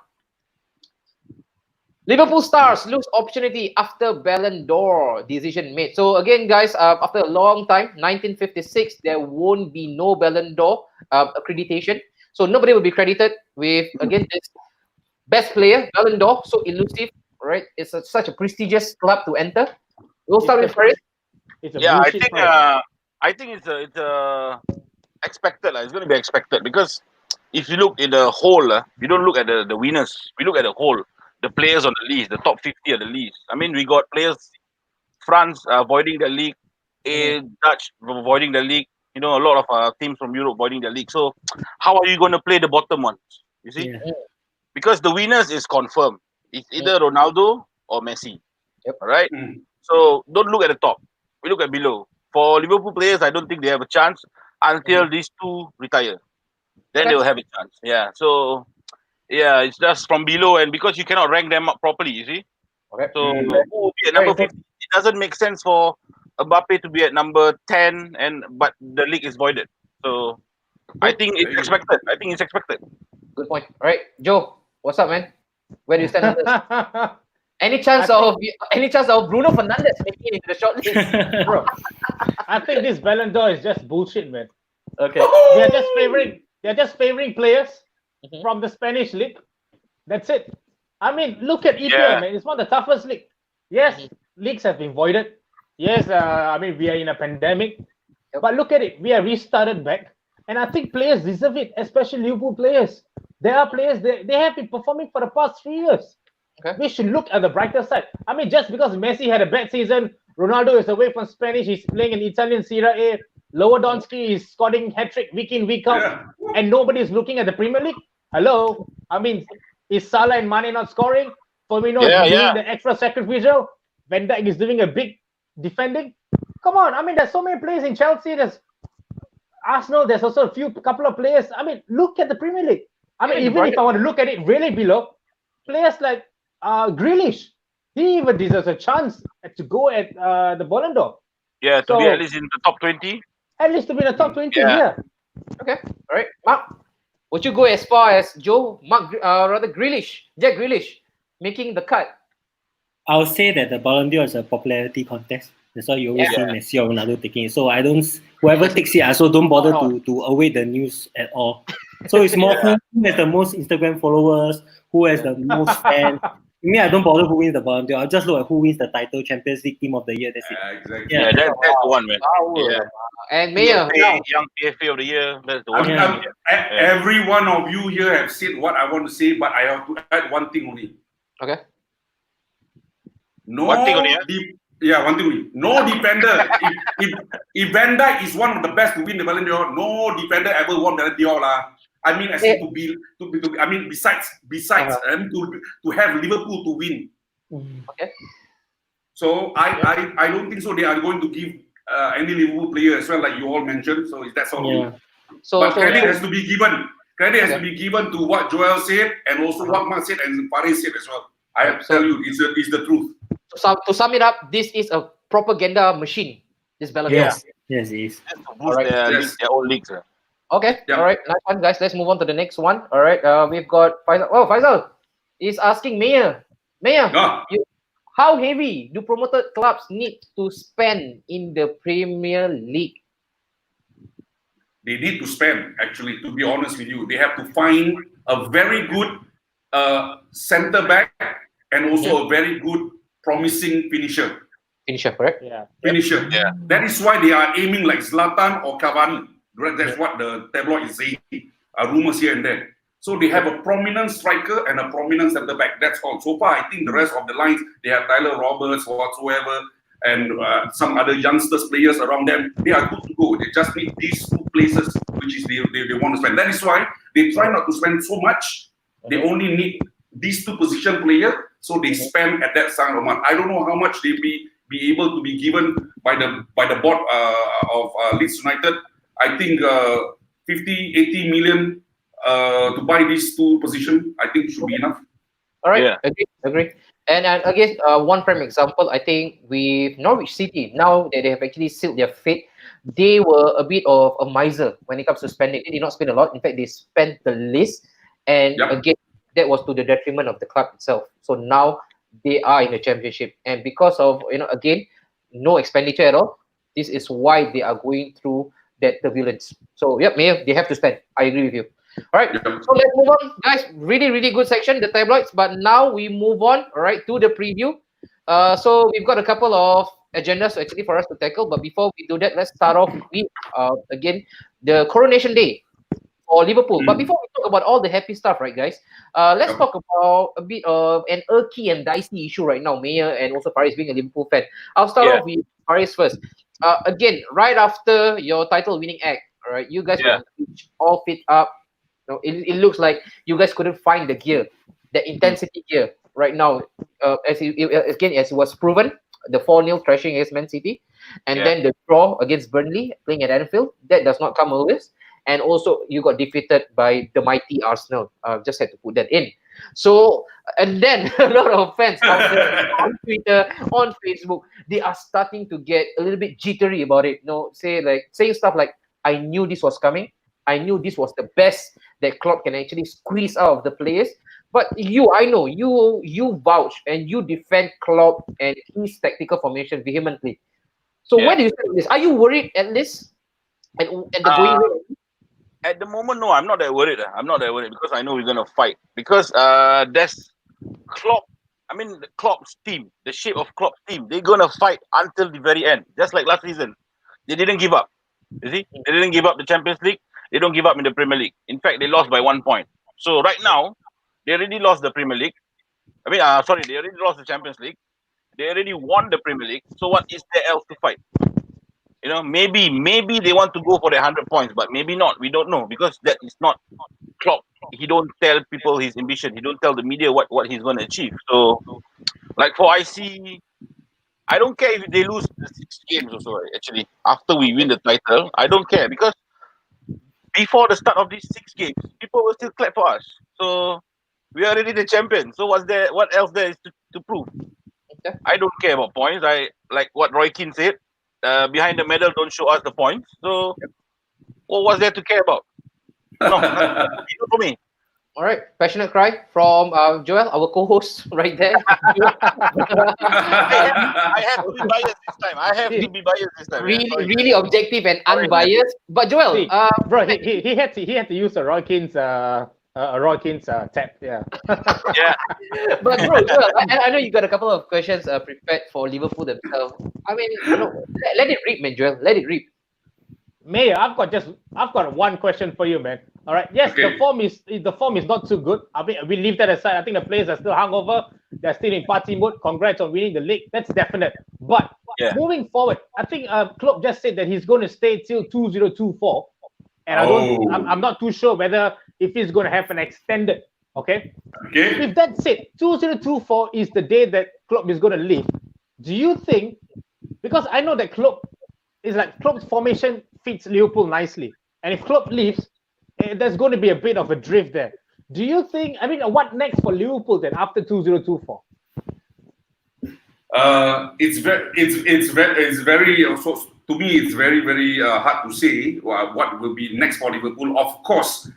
Liverpool stars lose opportunity after Ballon d'Or decision made. So again, guys, after a long time, 1956, there won't be no Ballon d'Or accreditation. So nobody will be credited with, again, this best player, Ballon d'Or, so elusive, right? It's such a prestigious club to enter. We'll start with Faris. It's a Yeah, I bullshit think prize. it's expected. It's going to be expected because if you look in the whole, we don't look at the winners. We look at the whole, the players on the list, the top 50 of the list. I mean, we got players, France avoiding the league, Dutch avoiding the league. You know, a lot of teams from Europe avoiding the league. So, how are you going to play the bottom ones? You see, Yeah. because the winners is confirmed. It's either Ronaldo or Messi. Yep. All right. Mm. So don't look at the top. We look at below. For Liverpool players, I don't think they have a chance until these two retire. Then they will have a chance. Yeah. So yeah, it's just from below, and because you cannot rank them up properly, you see. Okay. So who will be at number 50? It doesn't make sense for Mbappe to be at number 10, but the league is voided. So I think it's expected. Good point. All right, Joe, what's up, man? Where do you stand on this? Any chance of Bruno Fernandes making it into the shortlist? Bro, I think this Ballon d'Or is just bullshit, man. Okay. They're just favoring players from the Spanish league. That's it. I mean, look at EPL, man. It's one of the toughest league. Yes, leagues have been voided. Yes, I mean, we are in a pandemic. But look at it. We are restarted back. And I think players deserve it, especially Liverpool players. There are players, they have been performing for the past 3 years. Okay. We should look at the brighter side. I mean, just because Messi had a bad season, Ronaldo is away from Spanish, he's playing in Italian Serie A, Lewandowski is scoring hat-trick week in, week out, and nobody is looking at the Premier League. Hello? I mean, is Salah and Mane not scoring? Firmino is doing the extra sacrificial. Van Dijk is doing a big defending. Come on, I mean, there's so many players in Chelsea, there's Arsenal, there's also a couple of players. I mean, look at the Premier League. I mean, even if I want to look at it really below, players like Grealish, he even deserves a chance to go at the Ballon d'Or. Yeah, to be at least in the top 20. At least to be in the top 20, yeah. Okay. All right, Mark. Would you go as far as Joe, Grealish, Jack Grealish, making the cut? I'll say that the Ballon d'Or is a popularity contest. That's why you always see Messi or Ronaldo taking it. So whoever takes it, I also don't bother to await the news at all. So it's more who has the most Instagram followers, who has the most fans. Me, I don't bother who wins the Ballon d'Or. I'll just look at who wins the title, Champions League Team of the Year. That's it. Exactly. Yeah, that's the one, man. And Mayor, young PFA of the year. That's the one. Every one of you here have said what I want to say, but I have to add one thing only. Okay. One thing only, one thing only. No defender. if Van Dijk is one of the best to win the Ballon d'Or, no defender ever won the Ballon d'Or lah. I mean, I mean, besides, to have Liverpool to win. Okay. So I don't think so. They are going to give any Liverpool player as well, like you all mentioned. So that's all. Yeah. But credit has to be given. Credit has to be given to what Joel said and also what Mark said and Faris said as well. I have to tell you, it's the truth. So to sum it up, this is a propaganda machine. This Ballon d'Or. Yes, it is. All right. Their own leagues. Okay. Yeah. All right. Nice one, guys. Let's move on to the next one. All right. We've got Faisal. Oh, Faisal is asking Mayor. Ah, How heavy do promoted clubs need to spend in the Premier League? they need to spend, actually, to be honest with you. They have to find a very good center back and also a very good promising finisher. Finisher, correct? Yeah. Finisher. Yeah. That is why they are aiming like Zlatan or Cavani. That's what the tabloid is saying. Rumors here and there. So they have a prominent striker and a prominent center back. That's all. So far, I think the rest of the lines, they have Tyler Roberts or whatsoever, and some other youngsters players around them. They are good to go. They just need these two places, which is they want to spend. That is why they try not to spend so much. They only need these two position players, so they spend at that sum amount. I don't know how much they be able to be given by the board of Leeds United. I think 50, 80 million to buy these two positions, I think should be enough. All right. Yeah. Agree. And again, one prime example, I think with Norwich City, now that they have actually sealed their fate, they were a bit of a miser when it comes to spending. They did not spend a lot. In fact, they spent the least. And Yep. again, that was to the detriment of the club itself. So now they are in the championship. And because of, again, no expenditure at all, this is why they are going through that turbulence. So, yep, Mayor, they have to spend. I agree with you. All right, Yep. so let's move on, guys. Really, really good section, the tabloids. But now we move on, all right, to the preview. So we've got a couple of agendas actually for us to tackle. But before we do that, let's start off with again the coronation day for Liverpool. But before we talk about all the happy stuff, right, guys? Let's talk about a bit of an irky and dicey issue right now, Mayor, and also Faris being a Liverpool fan. I'll start off with Faris first. Again, right after your title-winning act, all right, you guys were on the pitch, all fit up. It looks like you guys couldn't find the gear, the intensity gear right now. As it was proven, the 4-0 thrashing against Man City, and then the draw against Burnley playing at Anfield, that does not come always. And also, you got defeated by the mighty Arsenal. Just had to put that in. So, and then a lot of fans out there on Twitter, on Facebook, they are starting to get a little bit jittery about it. Saying stuff like, "I knew this was coming. I knew this was the best that Klopp can actually squeeze out of the players." But I know you vouch and you defend Klopp and his tactical formation vehemently. So where do you stand with this? Are you worried at least? And the going rate? At the moment, no, I'm not that worried. I'm not that worried because I know we're gonna fight. Because there's Klopp. I mean, Klopp's team, the shape of Klopp's team, they're gonna fight until the very end. Just like last season, they didn't give up. You see, they didn't give up the Champions League. They don't give up in the Premier League. In fact, they lost by 1 point. So right now, they already lost the Premier League. They already lost the Champions League. They already won the Premier League. So what is there else to fight? Maybe they want to go for the 100 points, but maybe not. We don't know because that is not Klopp. He don't tell people his ambition. He don't tell the media what he's going to achieve. So, like for IC, I don't care if they lose the 6 games or so. Actually, after we win the title, I don't care because before the start of these 6 games, people will still clap for us. So we are already the champion. So what's there? What else there is to prove? Okay. I don't care about points. I like what Roy Keane said. Behind the medal, don't show us the points. So, what was there to care about? No, nothing for me. All right, passionate cry from Joel, our co-host, right there. I have to be biased this time. Really objective and unbiased. But Joel, See, bro, he had to use a Roy Keane's tap. Yeah. Yeah. But bro, Joel, I know you got a couple of questions prepared for Liverpool themselves. I mean, let it rip, man, Joel. Let it rip. Mayor, I've got one question for you, man. All right. Yes, Okay. the form is not too good. I mean, we leave that aside. I think the players are still hungover. They're still in party mode. Congrats on winning the league. That's definite. But moving forward, I think Klopp just said that he's going to stay till 2024, and I'm not too sure whether if he's going to have an extended. Okay. If that's it, 2024 is the day that Klopp is going to leave. Do you think? Because I know that Klopp's formation fits Liverpool nicely, and if Klopp leaves, there's going to be a bit of a drift there. Do you think? I mean, what next for Liverpool then after 2024? It's very so to me it's very hard to say what will be next for Liverpool. Of course,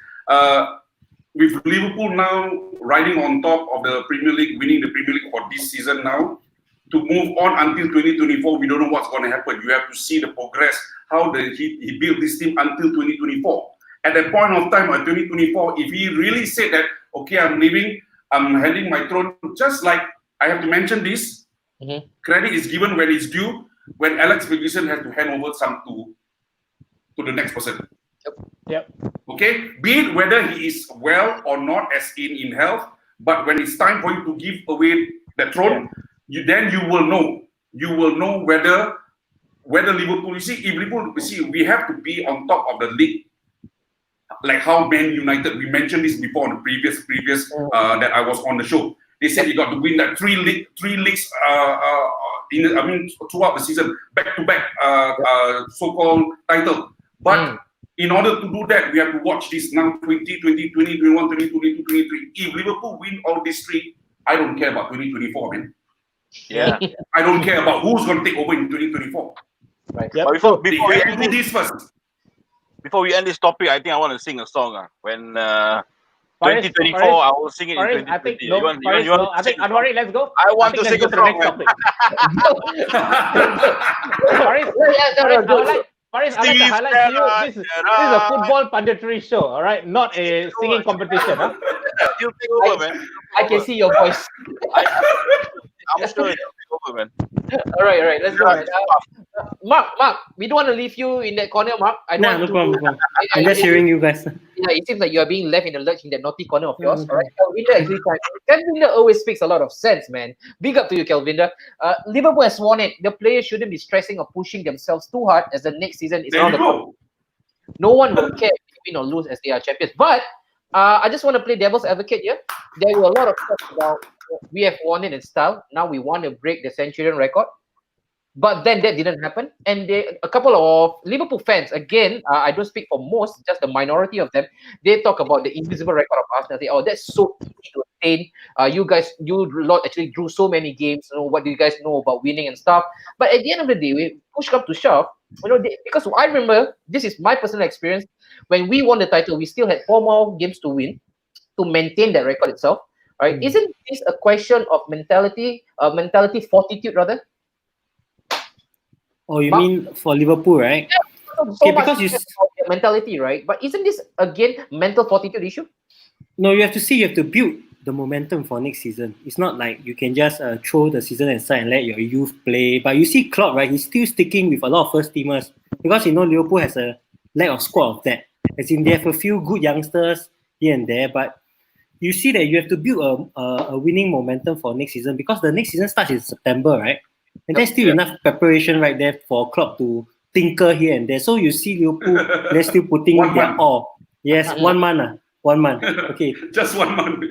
with Liverpool now riding on top of the Premier League, winning the Premier League for this season now, to move on until 2024, we don't know what's going to happen. You have to see the progress, how he built this team until 2024. At that point of time, at 2024, if he really said that, okay, I'm leaving, I'm handing my throne, just like I have to mention this, credit is given when it's due, when Alex Ferguson has to hand over some to the next person. Yep. Okay, be it whether he is well or not, as in health, but when it's time for you to give away the throne, then you will know. You will know whether Liverpool. You see, if Liverpool, we have to be on top of the league, like how Man United. We mentioned this before on the previous that I was on the show. They said you got to win that three leagues. Throughout the season, back to back, so-called title. But in order to do that, we have to watch this now 2020, 2021, 2022, 2023. If Liverpool win all these three, I don't care about 2024, man. Yeah. I don't care about who's going to take over in 2024. Right. But before They we have to end do this, this first. before we end this topic, I think I want to sing a song. When Faris, 2024, Faris, I will sing it Faris, in 2020. I think You no. want Faris, to no. I think sing a song? Anwari, let's go. I want to think sing let's a go to the song, next man. topic. Faris, I like to highlight to you. This is a football punditry show, all right, not a singing competition. Huh? You'll take over, man. I can see your voice. I'm sure you'll take over, man. All right, let's go, man. Mark, we don't want to leave you in that corner, Mark. Nah, no problem. I'm just hearing you guys. Yeah, it seems like you are being left in the lurch in that naughty corner of yours. All right, Kelvinder actually tried. Kelvinder always speaks a lot of sense, man. Big up to you, Kelvinder. Liverpool has won it. The players shouldn't be stressing or pushing themselves too hard as the next season is There around you the corner. go. No one will care if you win or lose as they are champions. But I just want to play devil's advocate here. There were a lot of talk about we have won it in style. Now we want to break the Centurion record. But then that didn't happen. And a couple of Liverpool fans, again, I don't speak for most, just the minority of them, they talk about the invisible record of Arsenal. They say, oh, that's so easy to attain. You lot actually drew so many games. What do you guys know about winning and stuff? But at the end of the day, we push come to shove, because I remember, this is my personal experience, when we won the title, we still had 4 more games to win to maintain that record itself. Right? Isn't this a question of mentality fortitude rather? Oh, you mean for Liverpool, right? Yeah, Okay, because you mentality, right? But isn't this again mental fortitude issue? No, you have to build the momentum for next season. It's not like you can just throw the season aside and let your youth play. But you see Klopp, right? He's still sticking with a lot of first teamers because Liverpool has a lack of squad of that. As in, they have a few good youngsters here and there, but you see that you have to build a winning momentum for next season because the next season starts in September, right? And there's still enough preparation right there for Klopp to tinker here and there. So you see Liverpool, they're still putting their all. Yes, 1 month. 1 month. Okay. Just 1 month.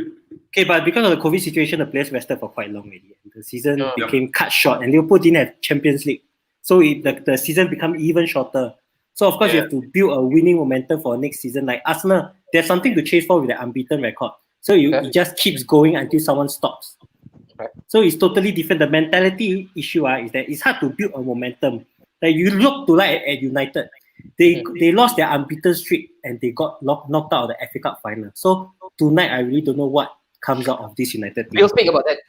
Okay, but because of the COVID situation, the players rested for quite long already. The season became cut short and Liverpool didn't have Champions League. So the season became even shorter. So of course you have to build a winning momentum for next season. Like Arsenal, there's something to chase for with the unbeaten record. So it just keeps going until someone stops. Okay. So it's totally different. The mentality issue is that it's hard to build a momentum. Like you look to at United, they lost their unbeaten streak and they got knocked out of the FA Cup final. So tonight I really don't know what comes out of this United team. We'll speak about that.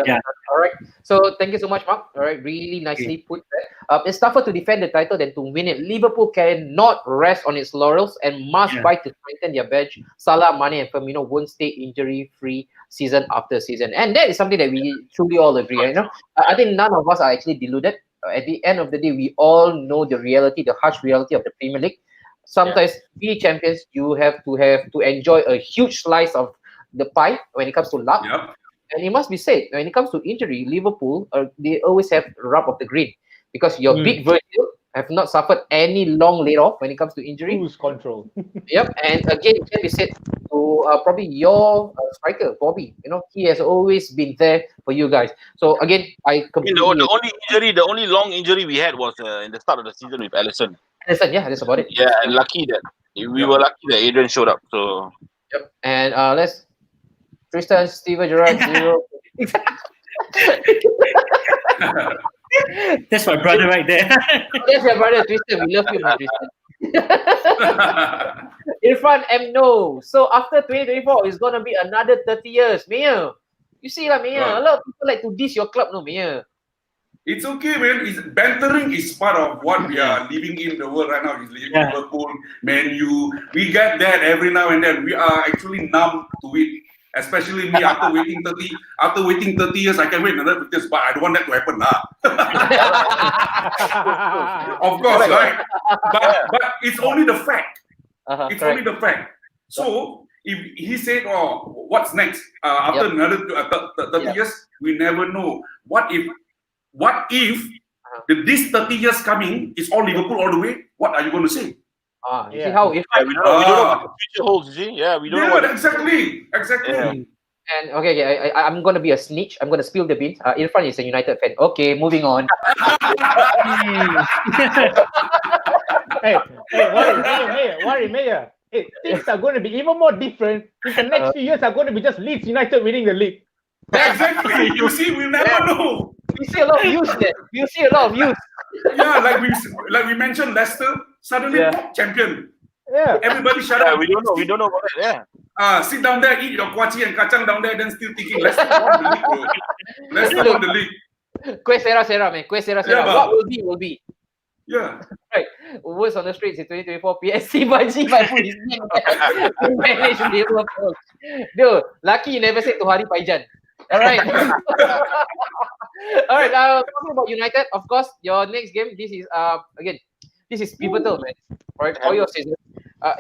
Yeah. All right. So thank you so much, Mark. All right, really nicely put there. It's tougher to defend the title than to win it. Liverpool cannot rest on its laurels and must fight to strengthen their bench. Salah, Mane, and Firmino won't stay injury-free season after season, and that is something that we truly all agree. I think none of us are actually deluded. At the end of the day, we all know the reality, the harsh reality of the Premier League. Sometimes, be champions, you have to enjoy a huge slice of the pie when it comes to luck. Yep. And it must be said, when it comes to injury, Liverpool, they always have rub of the green because your big Virgil have not suffered any long layoff when it comes to injury. Lose control. Yep. And again, it can be said to probably your striker, Bobby. He has always been there for you guys. So again, I completely... The only long injury we had was in the start of the season with Alisson. Alisson, yeah, that's about it. Yeah, and we were lucky that Adrian showed up. So yep. And let's Tristan, Steven Gerrard, 0. That's my brother right there. That's your brother, Tristan. We love you, man, Tristan. Irfan M. No. So after 2024, it's gonna be another 30 years. Mia, you see lah, Mia. A lot of people like to diss your club, no, Mia. It's okay, man. Bantering is part of what we are living in the world right now. Is Liverpool, Man U. We get that every now and then. We are actually numb to it. Especially me, after waiting 30 years, I can wait another 50 years, but I don't want that to happen, lah. Of course, right? But it's only the fact. It's only the fact. So if he said, "Oh, what's next?" After another 30 years, we never know. What if this 30 years coming is all Liverpool all the way? What are you going to say? You see how if we don't know what the future holds, you see? Yeah, we don't know what exactly. Yeah. And okay, I'm gonna be a snitch. I'm gonna spill the beans. Irfan is a United fan. Okay, moving on. Hey, Mayor. Hey, things are going to be even more different if the next few years are going to be just Leeds United winning the league. Exactly. You see, we never know. We see a lot of use there. We see a lot of use. Yeah, like we mentioned, Leicester suddenly champion. Yeah. Everybody shut up. We don't know about that. Yeah. Sit down there, eat your kwachi and kacang down there, then still thinking Leicester won the league, bro. Leicester won the league. Quest era, man. Quest era. Yeah, what will be. Yeah. Right. Worst on the streets in 2024. PSC by G by put his name there. Manage Liverpool. Dude, lucky you never said to Hari Paijan. All right. All right. Talking about United, of course, your next game. This is this is pivotal, man. Right, for your season.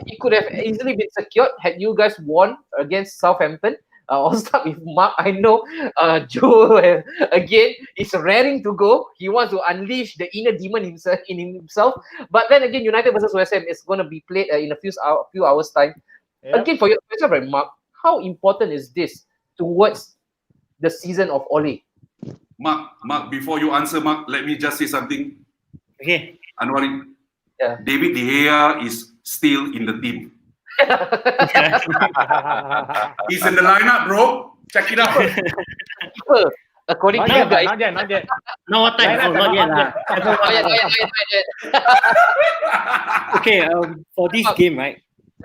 It could have easily been secured had you guys won against Southampton. I'll start with Mark. I know Joe again is raring to go. He wants to unleash the inner demon in himself. But then again, United versus West Ham is going to be played in a few hours time. Yep. Again, for yourself, right, Mark, how important is this towards the season of Ole? Mark, before you answer, Mark, let me just say something. Okay. Anwari, Yeah. David De Gea is still in the team. He's in the lineup, bro. Check it out. According to you guys, not yet. No, what time? Not yet. Okay, for this game, right?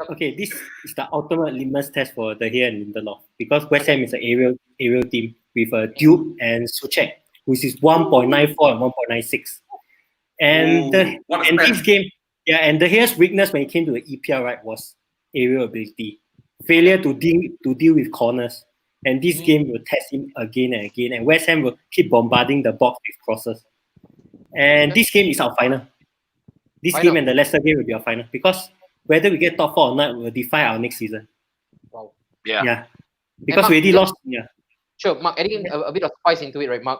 Okay, this is the ultimate litmus test for De Gea and Lindelof because West Ham is an aerial team with Duke and Souček, which is 1.94 and 1.96. And this game, and De Gea's weakness when it came to the EPL, right, was aerial ability, failure to deal with corners. And this game will test him again and again. And West Ham will keep bombarding the box with crosses. And this game is our final. This game and the Leicester game will be our final because whether we get top 4 or not will define our next season. Wow. Yeah. Because Mark, we already lost. Yeah. Sure, Mark, adding a bit of spice into it, right, Mark?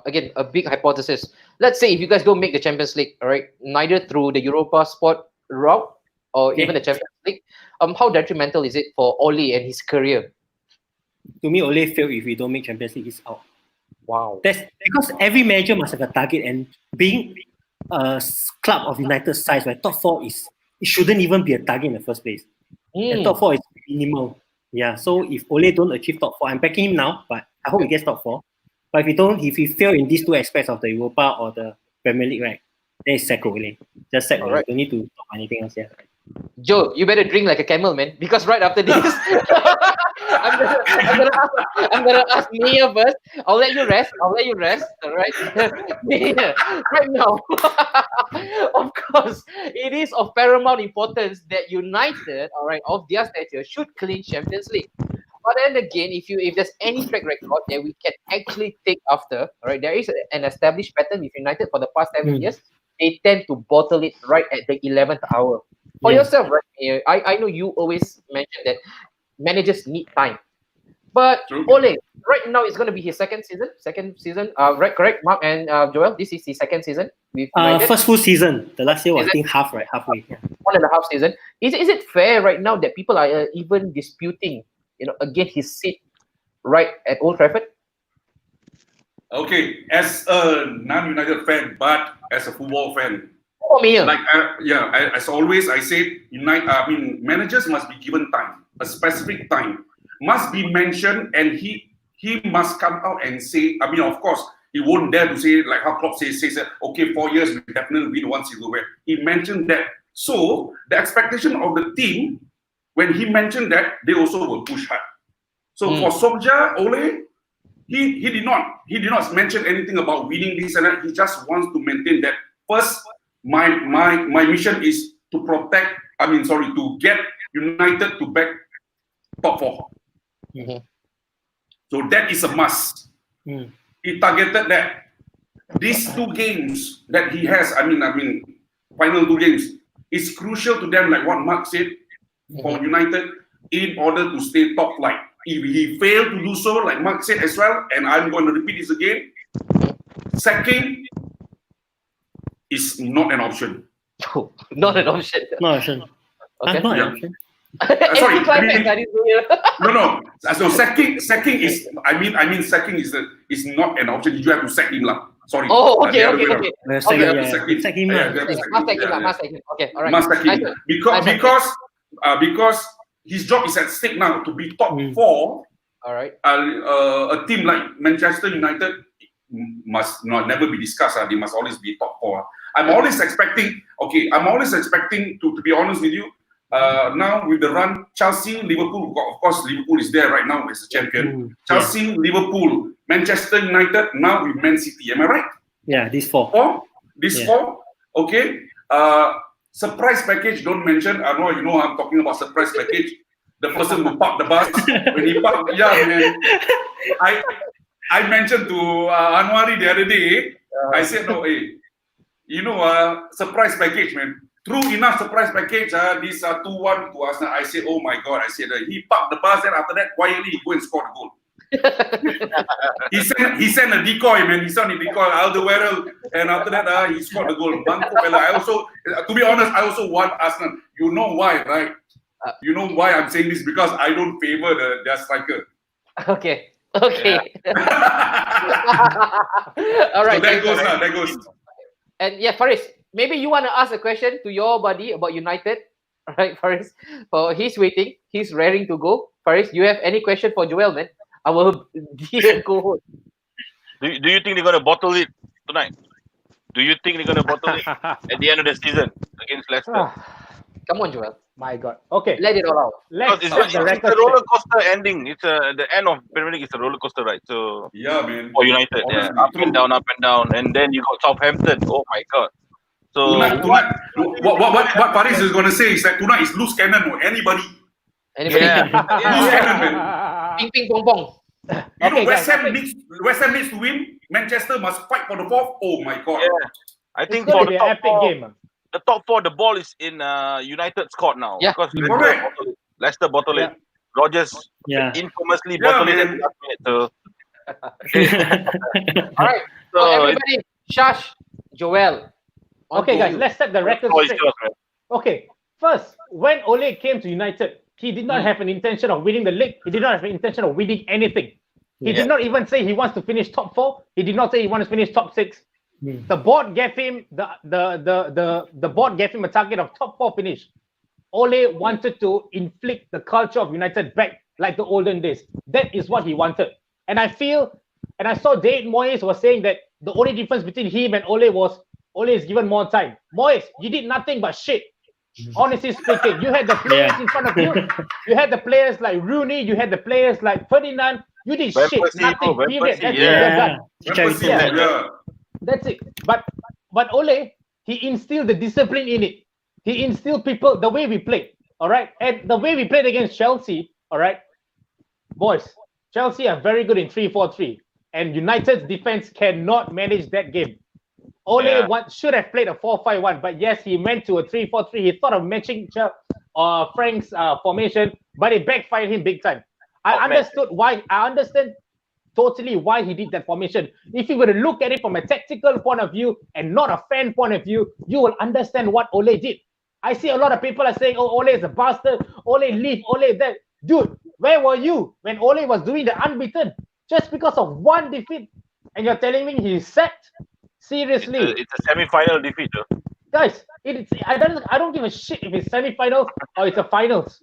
Again, a big hypothesis. Let's say if you guys don't make the Champions League, all right, neither through the Europa spot route or even the Champions League, how detrimental is it for Ole and his career? To me, Ole failed if we don't make Champions League. He's out. Wow. That's because every manager must have a target, and being a club of United size, where top 4 it shouldn't even be a target in the first place. And top 4 is minimal. Yeah, so if Ole don't achieve top 4, I'm backing him now, but I hope he gets top 4. But if he fail in these two aspects of the Europa or the Premier League, right, then it's sack Ole. Just sack Ole. Right. Don't need to talk anything else here. Joe, you better drink like a camel, man, because right after this, I'm gonna ask Mia first. I'll let you rest. All right, Mia, right now, of course, it is of paramount importance that United, all right, of their stature, should clinch Champions League. But then again, if there's any track record that we can actually take after, all right, there is an established pattern with United for the past 7 years. They tend to bottle it right at the 11th hour. For yourself, right? I know you always mention that managers need time. But Ole, right now it's going to be his second season. Right, correct, Mark and Joel? This is his second season with United. First full season. The last year was, I think, halfway. Yeah. 1.5 season. Is it fair right now that people are even disputing, again, his seat right at Old Trafford? Okay, as a non-United fan, but as a football fan, as always, I say managers must be given time, a specific time, must be mentioned, and he must come out and say, I mean, of course, he won't dare to say like how Klopp says that, okay, 4 years, we definitely win one silverware. He mentioned that. So the expectation of the team, when he mentioned that, they also will push hard. So for Solskjaer, Ole, he did not mention anything about winning this and that. He just wants to maintain that. First, my mission is to to get United to back top 4. So that is a must. He targeted that. These 2 games that he has, final 2 games, is crucial to them, like what Mark said, for United, in order to stay top flight. If he failed to do so, like Mark said as well, and I'm going to repeat this again, sacking is not an option. Not an option. Not an option. Okay. Not an Yeah. option. Sorry, Anticlimax, no. So sacking is, sacking is not an option. You have to sack him lah. Sorry. Oh, okay. Must sack him. Must take him. Okay, all right. Must sack him. Because his job is at stake now to be top 4. All right. A team like Manchester United must never be discussed. They must always be top 4. I'm always expecting, to be honest with you, now with the run, Chelsea, Liverpool, of course, Liverpool is there right now as a champion. Chelsea, Liverpool, Manchester United, now with Man City. Am I right? Yeah, these 4. 4? Okay. Surprise package, don't mention. I know you know I'm talking about surprise package. The person who parked the bus, when he parked, man. I mentioned to Anwari the other day, I said, no, hey, surprise package, man. True enough, surprise package. These are 2-1 to Arsenal. I said, oh my God. I said, he parked the bus, and after that, quietly, he go and score the goal. he sent a decoy, man. He sent a decoy, Alderweireld, and after that, he scored the goal. I also, to be honest, I also want Arsenal. You know why, right? You know why I'm saying this? Because I don't favor their striker. Okay. Yeah. All right. So that goes. And yeah, Faris, maybe you want to ask a question to your buddy about United. All right, Faris. He's waiting. He's raring to go. Faris, you have any question for Joel, man? Our dear co-host. Do you think they're going to bottle it tonight? Do you think they're going to bottle it at the end of the season against Leicester? Come on, Joel. My God. Okay. Let it all out. Let's It's set the a record roller straight. coaster ending. It's the end of Premier League is a roller coaster ride. So Yeah, man. for United, yeah, Honestly, up and down, and then you got Southampton. Oh my God! So Tonight, what Paris is going to say is that tonight is loose cannon or anybody. Anybody? Loose cannon, man. Ping, ping, pong, pong. You know, Okay, West guys, Ham needs to win. Manchester must fight for the 4th. Oh my God. yeah, I It's think going for to be the an top epic 4, game. the top 4, the ball is in United's court now. Yeah. Because Correct. Leicester bottle it. Rogers Yeah. infamously Yeah, bottled it at man. the last minute. So, All right. So so everybody, Shash, Joel. on Okay, to guys, you. let's set the record it's straight. yours, man. Okay, first, when Ole came to United, he did not have an intention of winning the league. He did not have an intention of winning anything. He did not even say he wants to finish top 4. He did not say he wants to finish top 6. The board gave him the board gave him a target of top 4 finish. Ole wanted to inflict the culture of United back like the olden days. That is what he wanted. And I saw David Moyes was saying that the only difference between him and Ole was Ole is given more time. Moyes, you did nothing but shit. Honestly speaking, you had the players in front of you. You had the players like Rooney. You had the players like Ferdinand. You did Van shit, Persie, nothing. Van Period. Persie, That's it. yeah. You're done. Yeah. That's it. But Ole, he instilled the discipline in it. He instilled people the way we played. All right, and the way we played against Chelsea. All right, boys. Chelsea are very good in 3-4-3, and United's defense cannot manage that game. Ole should have played a 4-5-1, but yes, he went to a 3-4-3. He thought of matching Frank's formation, but it backfired him big time. I understand totally why he did that formation. If you were to look at it from a tactical point of view and not a fan point of view, you will understand what Ole did. I see a lot of people are saying, oh, Ole is a bastard, Ole leave, Ole that. Dude, where were you when Ole was doing the unbeaten? Just because of one defeat, and you're telling me he's set? Seriously. It's a semi-final defeat, though. Guys, I don't give a shit if it's semi-finals or it's a finals.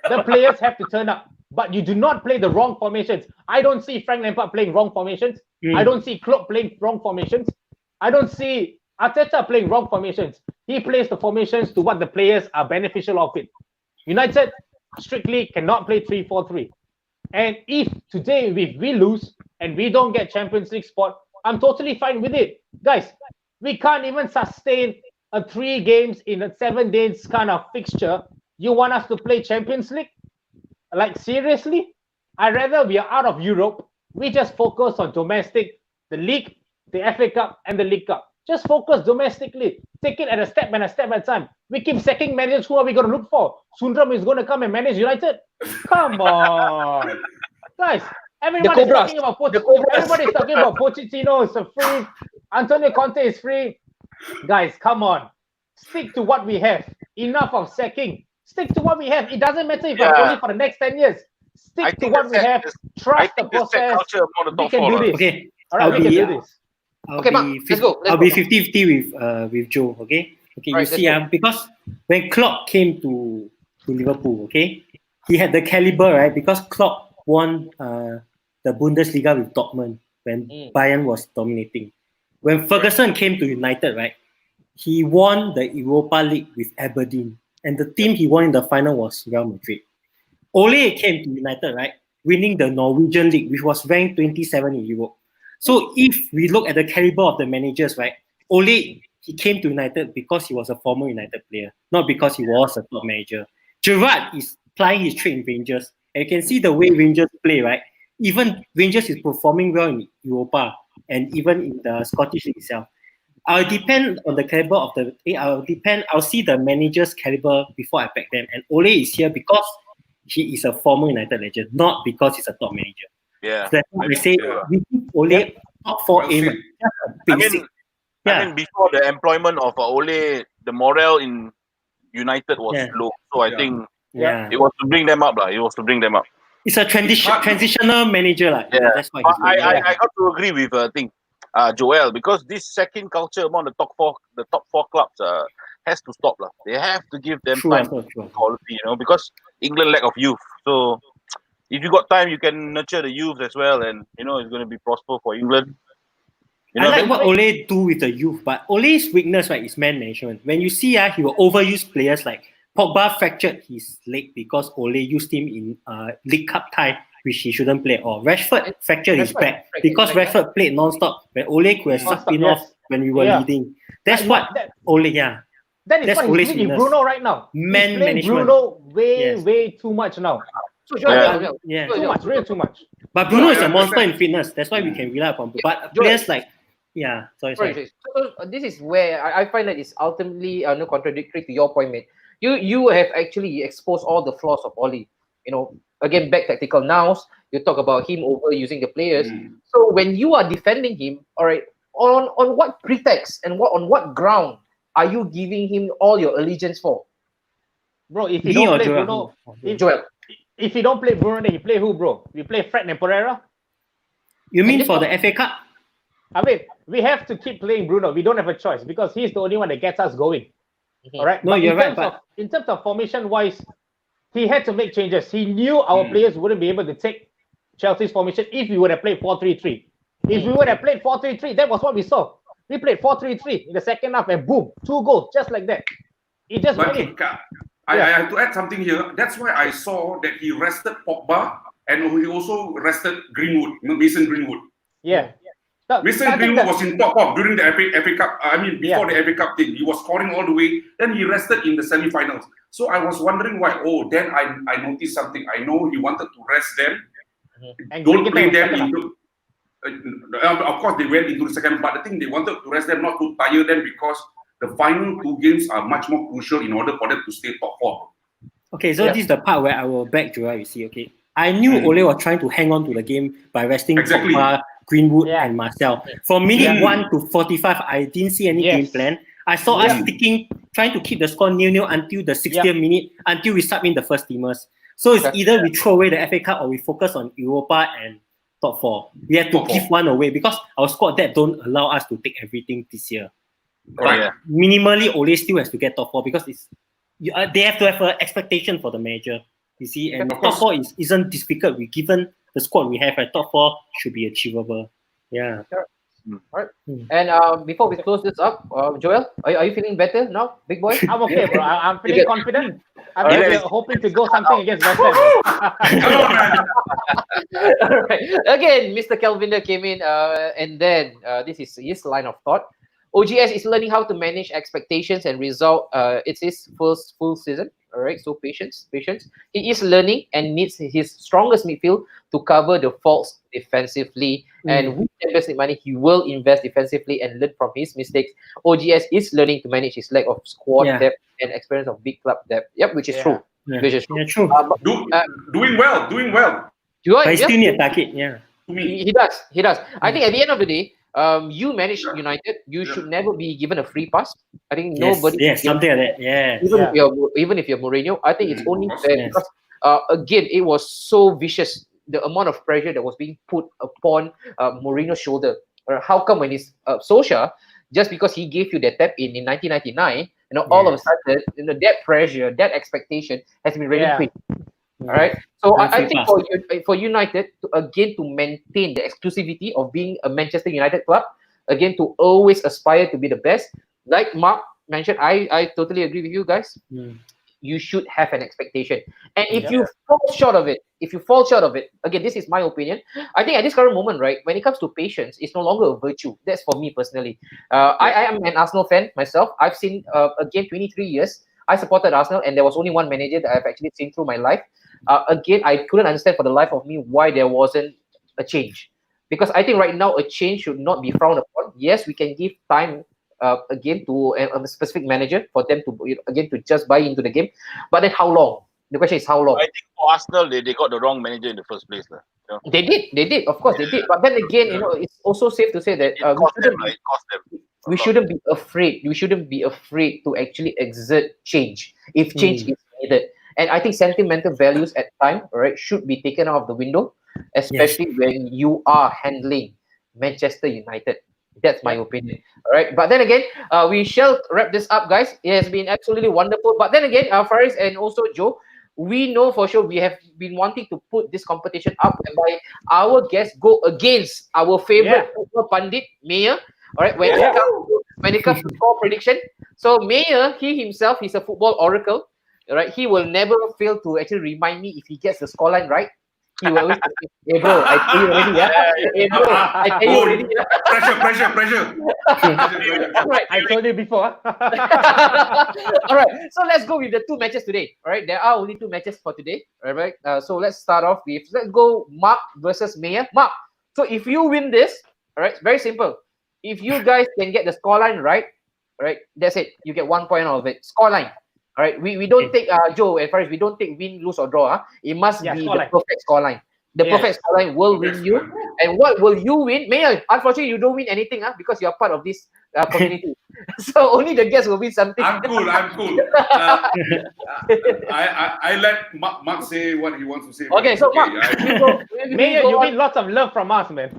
The players have to turn up. but you do not play the wrong formations. I don't see Frank Lampard playing wrong formations. I don't see Klopp playing wrong formations. I don't see Arteta playing wrong formations. He plays the formations to what the players are beneficial of it. United strictly cannot play 3-4-3. And if today we lose and we don't get Champions League spot, I'm totally fine with it. Guys, we can't even sustain a 3 games in a 7 days kind of fixture. You want us to play Champions League? Like, seriously? I'd rather we are out of Europe. We just focus on domestic, the league, the FA Cup, and the League Cup. Just focus domestically. Take it at a step at a time. We keep sacking managers. Who are we going to look for? Sundram is going to come and manage United? Come on. Guys, everybody's talking about Pochettino is free. Antonio Conte is free. Guys, come on. Stick to what we have. Enough of sacking. Stick to what we have. It doesn't matter if it's only for the next 10 years. Stick to what we have. Trust the process. We can do this. Okay. All right, we can do this. Okay, Mark, let's go. I'll be 50-50 with Joe. Okay. Right, you see, because when Klopp came to Liverpool, okay, he had the caliber, right? Because Klopp won the Bundesliga with Dortmund when Bayern was dominating. When Ferguson came to United, right, he won the Europa League with Aberdeen, and the team he won in the final was Real Madrid. Ole came to United, right, winning the Norwegian League, which was ranked 27 in Europe. So if we look at the caliber of the managers, right, Ole, he came to United because he was a former United player, not because he was a top manager. Gerrard is plying his trade in Rangers, and you can see the way Rangers play, right? Even Rangers is performing well in Europa and even in the Scottish League itself. I'll depend on the caliber of the. I'll see the manager's caliber before I back them. And Ole is here because he is a former United legend, not because he's a top manager. Yeah. So that's why I say we give Ole top 4 aim. I mean, before the employment of Ole, the morale in United was low. So I think it was to bring them up. It was to bring them up. It's a transitional manager. That's why I got to agree with Joel, because this second culture among the top four clubs has to stop. They have to give them time quality, because England lack of youth. So if you got time, you can nurture the youth as well, and it's going to be prosper for England. I like what Ole do with the youth, but Ole's weakness, right, is man management. When you see he will overuse players. Like Pogba fractured his leg because Ole used him in League Cup tie, which he shouldn't play. Or Rashford fractured his back because Rashford played non-stop, when Ole could have sucked him off when we were leading. That's what Ole, That is what he's doing with Bruno right now. Man management. Bruno way too much now. Too much, really too much. But Bruno is a monster in fitness. That's why we can rely upon. But players like, sorry. So this is where I find that it's ultimately contradictory to your point, mate. You have actually exposed all the flaws of Ole. Again, back tactical nows. You talk about him overusing the players. So when you are defending him, all right, on what pretext and on what ground are you giving him all your allegiance for? Bro, if you don't play Bruno, if you don't play Bruno, then you play who, bro? You play Fred and Pereira? You mean for the FA Cup? I mean, we have to keep playing Bruno. We don't have a choice because he's the only one that gets us going. All right? No, you're right. But in terms of formation-wise, he had to make changes. He knew our players wouldn't be able to take Chelsea's formation if we would have played 4-3-3. If we would have played 4-3-3, that was what we saw. We played 4-3-3 in the second half and boom, 2 goals, just like that. It just went in. I have to add something here. That's why I saw that he rested Pogba and he also rested Greenwood, Mason Greenwood. Mason Greenwood was in top of during the FA Cup. Before the FA Cup thing, he was scoring all the way. Then he rested in the semi-finals. So I was wondering why. Then I noticed something. I know he wanted to rest them. And don't play them into. Of course, they went into the second, but I think they wanted to rest them, not to tire them, because the final 2 games are much more crucial in order for them to stay top 4. Okay, so this is the part where I will back Joel, you see, okay? I knew Ole was trying to hang on to the game by resting Pogba, Greenwood, and Marcel. From minute 1 to 45, I didn't see any game plan. I saw us trying to keep the score 0-0 until the 60th minute, until we sub in the first teamers. So it's either we throw away the FA Cup or we focus on Europa and top 4. We have to give one away because our squad depth don't allow us to take everything this year. But minimally, Ole still has to get top 4 because they have to have an expectation for the manager. You see, and top four isn't difficult. Given the squad we have, top four should be achievable. Yeah. Alright. And before we close this up, Joel, are you feeling better now, big boy? I'm okay, bro. I'm feeling confident. I think we're hoping to go something against West Ham. Alright. Again, Mr. Kelvinder came in, and then this is his line of thought. OGS is learning how to manage expectations and result. It's his first full season. All right, so patience. He is learning and needs his strongest midfield to cover the faults defensively. And with Champions League money, he will invest defensively and learn from his mistakes. OGS is learning to manage his lack of squad depth and experience of big club depth. Yep, which is true. Yeah. Which is true. Yeah, true. Doing well. But I still need a target. Yeah. He does. I think at the end of the day, you manage United, you should never be given a free pass. I think nobody. Yes, something like that. Yeah. Even if you're Mourinho, I think it's only fair because again, it was so vicious. The amount of pressure that was being put upon Mourinho's shoulder. How come when it's Solskjaer, just because he gave you that tap in 1999, all of a sudden, that pressure, that expectation has been really quick. All right. So I think for United to maintain the exclusivity of being a Manchester United club, again to always aspire to be the best. Like Mark mentioned, I totally agree with you guys. You should have an expectation, and if you fall short of it, again, this is my opinion. I think at this current moment, right, when it comes to patience, it's no longer a virtue. That's for me personally. I am an Arsenal fan myself. I've seen again 23 years. I supported Arsenal, and there was only one manager that I've actually seen through my life. Again, I couldn't understand for the life of me why there wasn't a change. Because I think right now a change should not be frowned upon. Yes, we can give time again to a specific manager for them to just buy into the game. But then how long? The question is how long? I think for Arsenal, they got the wrong manager in the first place. They did. Of course, they did. But then again, it's also safe to say that we shouldn't be afraid. We shouldn't be afraid to actually exert change if change is needed. And I think sentimental values at time, right, should be taken out of the window, especially when you are handling Manchester United. That's my opinion. All right. But then again, we shall wrap this up, guys. It has been absolutely wonderful. But then again, Faris and also Joe, we know for sure we have been wanting to put this competition up whereby our guests go against our favorite football pundit, Mayor. All right. When it comes to score prediction. So Mayor, he's a football oracle. Right, he will never fail to actually remind me if he gets the scoreline right. He will always say, "Hey bro, I tell you already, Hey bro, I tell you already, Pressure. Right. I told you before. All right, so let's go with the two matches today. All right, there are only two matches for today. All right, so let's start off with let's go Mark versus Mayor. Mark, so if you win this, all right, very simple. If you guys can get the scoreline right, all right, that's it. You get 1 point out of it. Scoreline. All right, we don't take Joe and Faris. We don't take win, lose or draw. It must be the perfect scoreline. The perfect scoreline will win you. And what will you win? Mayor, unfortunately, you don't win anything because you are part of this community. So only the guests will win something. I'm cool. I let Mark say what he wants to say. Okay, so Mark, Mayor, you win lots of love from us, man.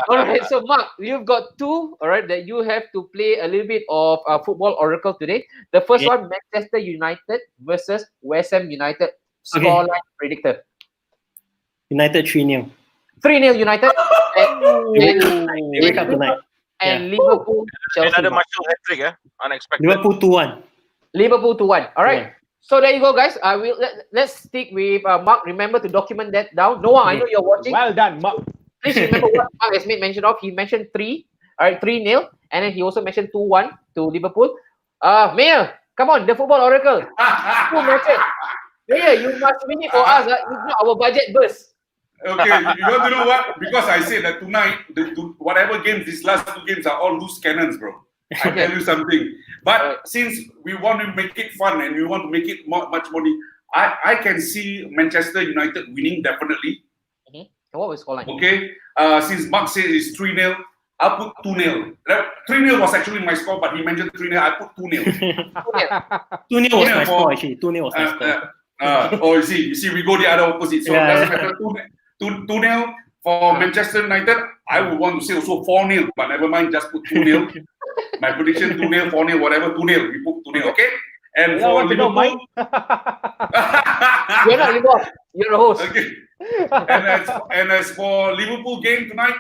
All right, so Mark, you've got two, all right, that you have to play a little bit of football oracle today. The first one, Manchester United versus West Ham United. Scoreline predictor. United 3-0. 3-0 United. They wake up tonight. And Liverpool, Chelsea. Another Marshall hat-trick, unexpected. Liverpool 2-1. Liverpool 2-1. All right. So there you go, guys. Let's stick with Mark. Remember to document that down. Noah, I know you're watching. Well done, Mark. Please remember what Mark has made mention of. He mentioned 3. All right, 3-0. And then he also mentioned 2-1 to Liverpool. Mayor, come on, the football oracle. 2 matches. Mayor, you must win it for us. If not, our budget bursts. Okay, you want to know what? Because I said that tonight, whatever games, these last 2 games are all loose cannons, bro. I tell you something. But since we want to make it fun and we want to make it much more, I can see Manchester United winning definitely. And what was scoreline? Okay, since Mark says it's 3-0, I'll put 2-0. 3-0 was actually my score, but he mentioned 3-0. I put 2-0. 2-0 was my score actually. 2-0 was my score. You see, we go the other opposite. So it doesn't matter. 2-0 for Manchester United. I would want to say also 4-0, but never mind, just put 2-0. My prediction 2-0, 4-0, whatever, 2-0. We put 2-0, okay? And You for want to know mine? You're not the boss. You're the host. Okay. And as for Liverpool game tonight,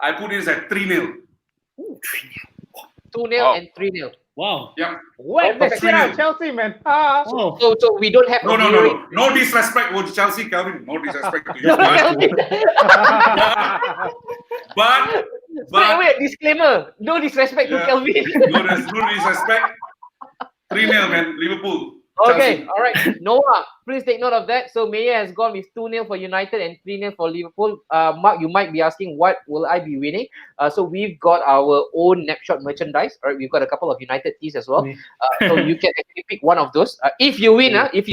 I put this at 3-0. 2-0 Wow. and 3-0. Wow. Yeah. Whack the Okay. shit out of Chelsea, man. Ah. Oh. So we don't have No, a no, no, viewing. no. No disrespect to Chelsea, Calvin. No disrespect to you. No, Calvin. But Straight away, disclaimer. No disrespect to Yeah. Kelvin. there's no disrespect. 3-0, man. Liverpool. Okay, Chelsea. all right. Noah, please take note of that. So Maya has gone with 2-0 for United and 3-0 for Liverpool. Mark, you might be asking, what will I be winning? So we've got our own Napshot merchandise. All right, we've got a couple of United tees as well. So you can actually pick one of those. If you win, and this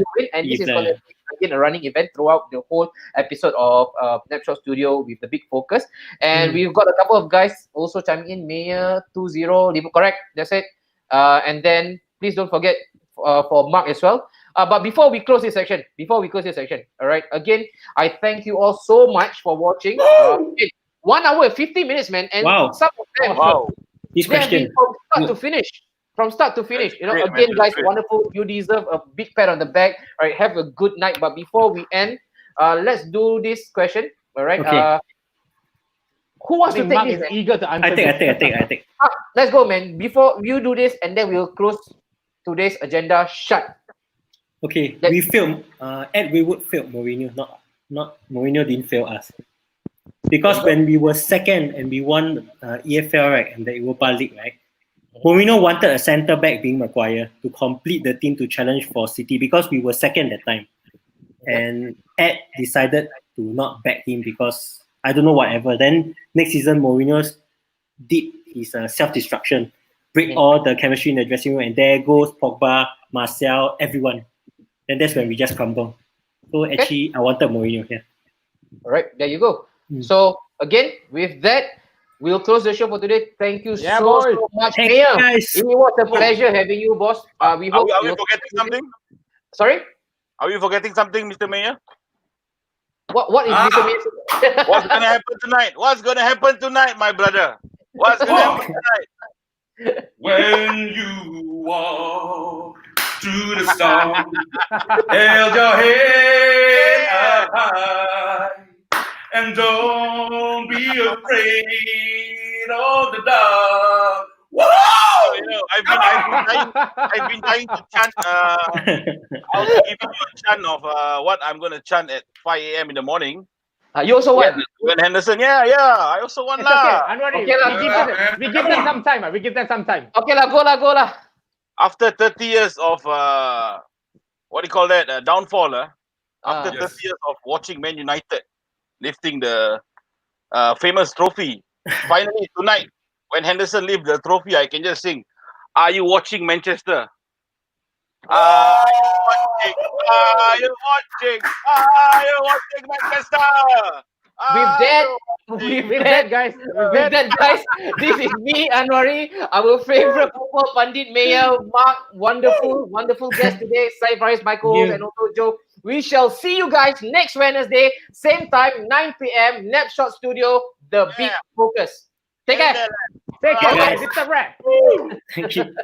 is going to be again a running event throughout the whole episode of Napshot Studio with the big focus. And we've got a couple of guys also chiming in. Maya 2-0, Liverpool, correct? That's it. And then please don't forget for Mark as well. But before we close this section, all right, again, I thank you all so much for watching. 1 hour, 50 minutes, man. And Wow. some of them, Wow. This they have been question. from start to finish. You know, Great, again, man. guys, Great. wonderful. You deserve a big pat on the back. All right, have a good night. But before we end, let's do this question. All right. Okay. Who I wants to think take Mark this? is Man? eager to answer. I take. Let's go, man. Before you do this, and then we'll close today's agenda. Shut. Okay, That- we failed. Ed Waywood failed Mourinho. Not Mourinho didn't fail us. Because when we were second and we won EFL, right, and the Europa League, right, Mourinho wanted a centre back being Maguire to complete the team to challenge for City because we were second that time. And Ed decided to not back him because I don't know whatever. Then next season, Mourinho did his self-destruction, break all the chemistry in the dressing room, and there goes Pogba, Martial, everyone. Then that's when we just crumble. So actually, I wanted Mourinho here. All right, there you go. So again, with that, we'll close the show for today. Thank you Yeah, so boys. much, Thank Maya. you, guys. It was a pleasure having you, boss. We Are hope. we forgetting something? Sorry, Are we forgetting something, Mr. Mayor? what is Mr. Maya? What's gonna happen tonight? What's gonna happen tonight, my brother? What's gonna happen tonight? When you walk through the storm, held your head up high, and don't be afraid of the dark. Whoa! You know, I've been trying to chant. I'll give you a chant of what I'm gonna chant at 5 a.m. in the morning. You also want? When Henderson, yeah, I also want It's okay. lah. Anwar, Okay lah, we give them some time. We give them some time. Okay lah, go lah. After 30 years of what do you call that? Downfall. After Yes. 30 years of watching Man United lifting the famous trophy, finally tonight, when Henderson lift the trophy, I can just sing, "Are you watching Manchester? Are you watching? Are you watching? Are you watching Manchester?" With that, guys. With that, guys, this is me, Anwari, our favorite football pundit, Mayor, Mark, wonderful guest today, Sai Faris, Michael, and also Joe. We shall see you guys next Wednesday, same time, 9 p.m, Napshot Studio, the big focus. Take care. Take care, Guys. guys. It's a wrap. Thank you.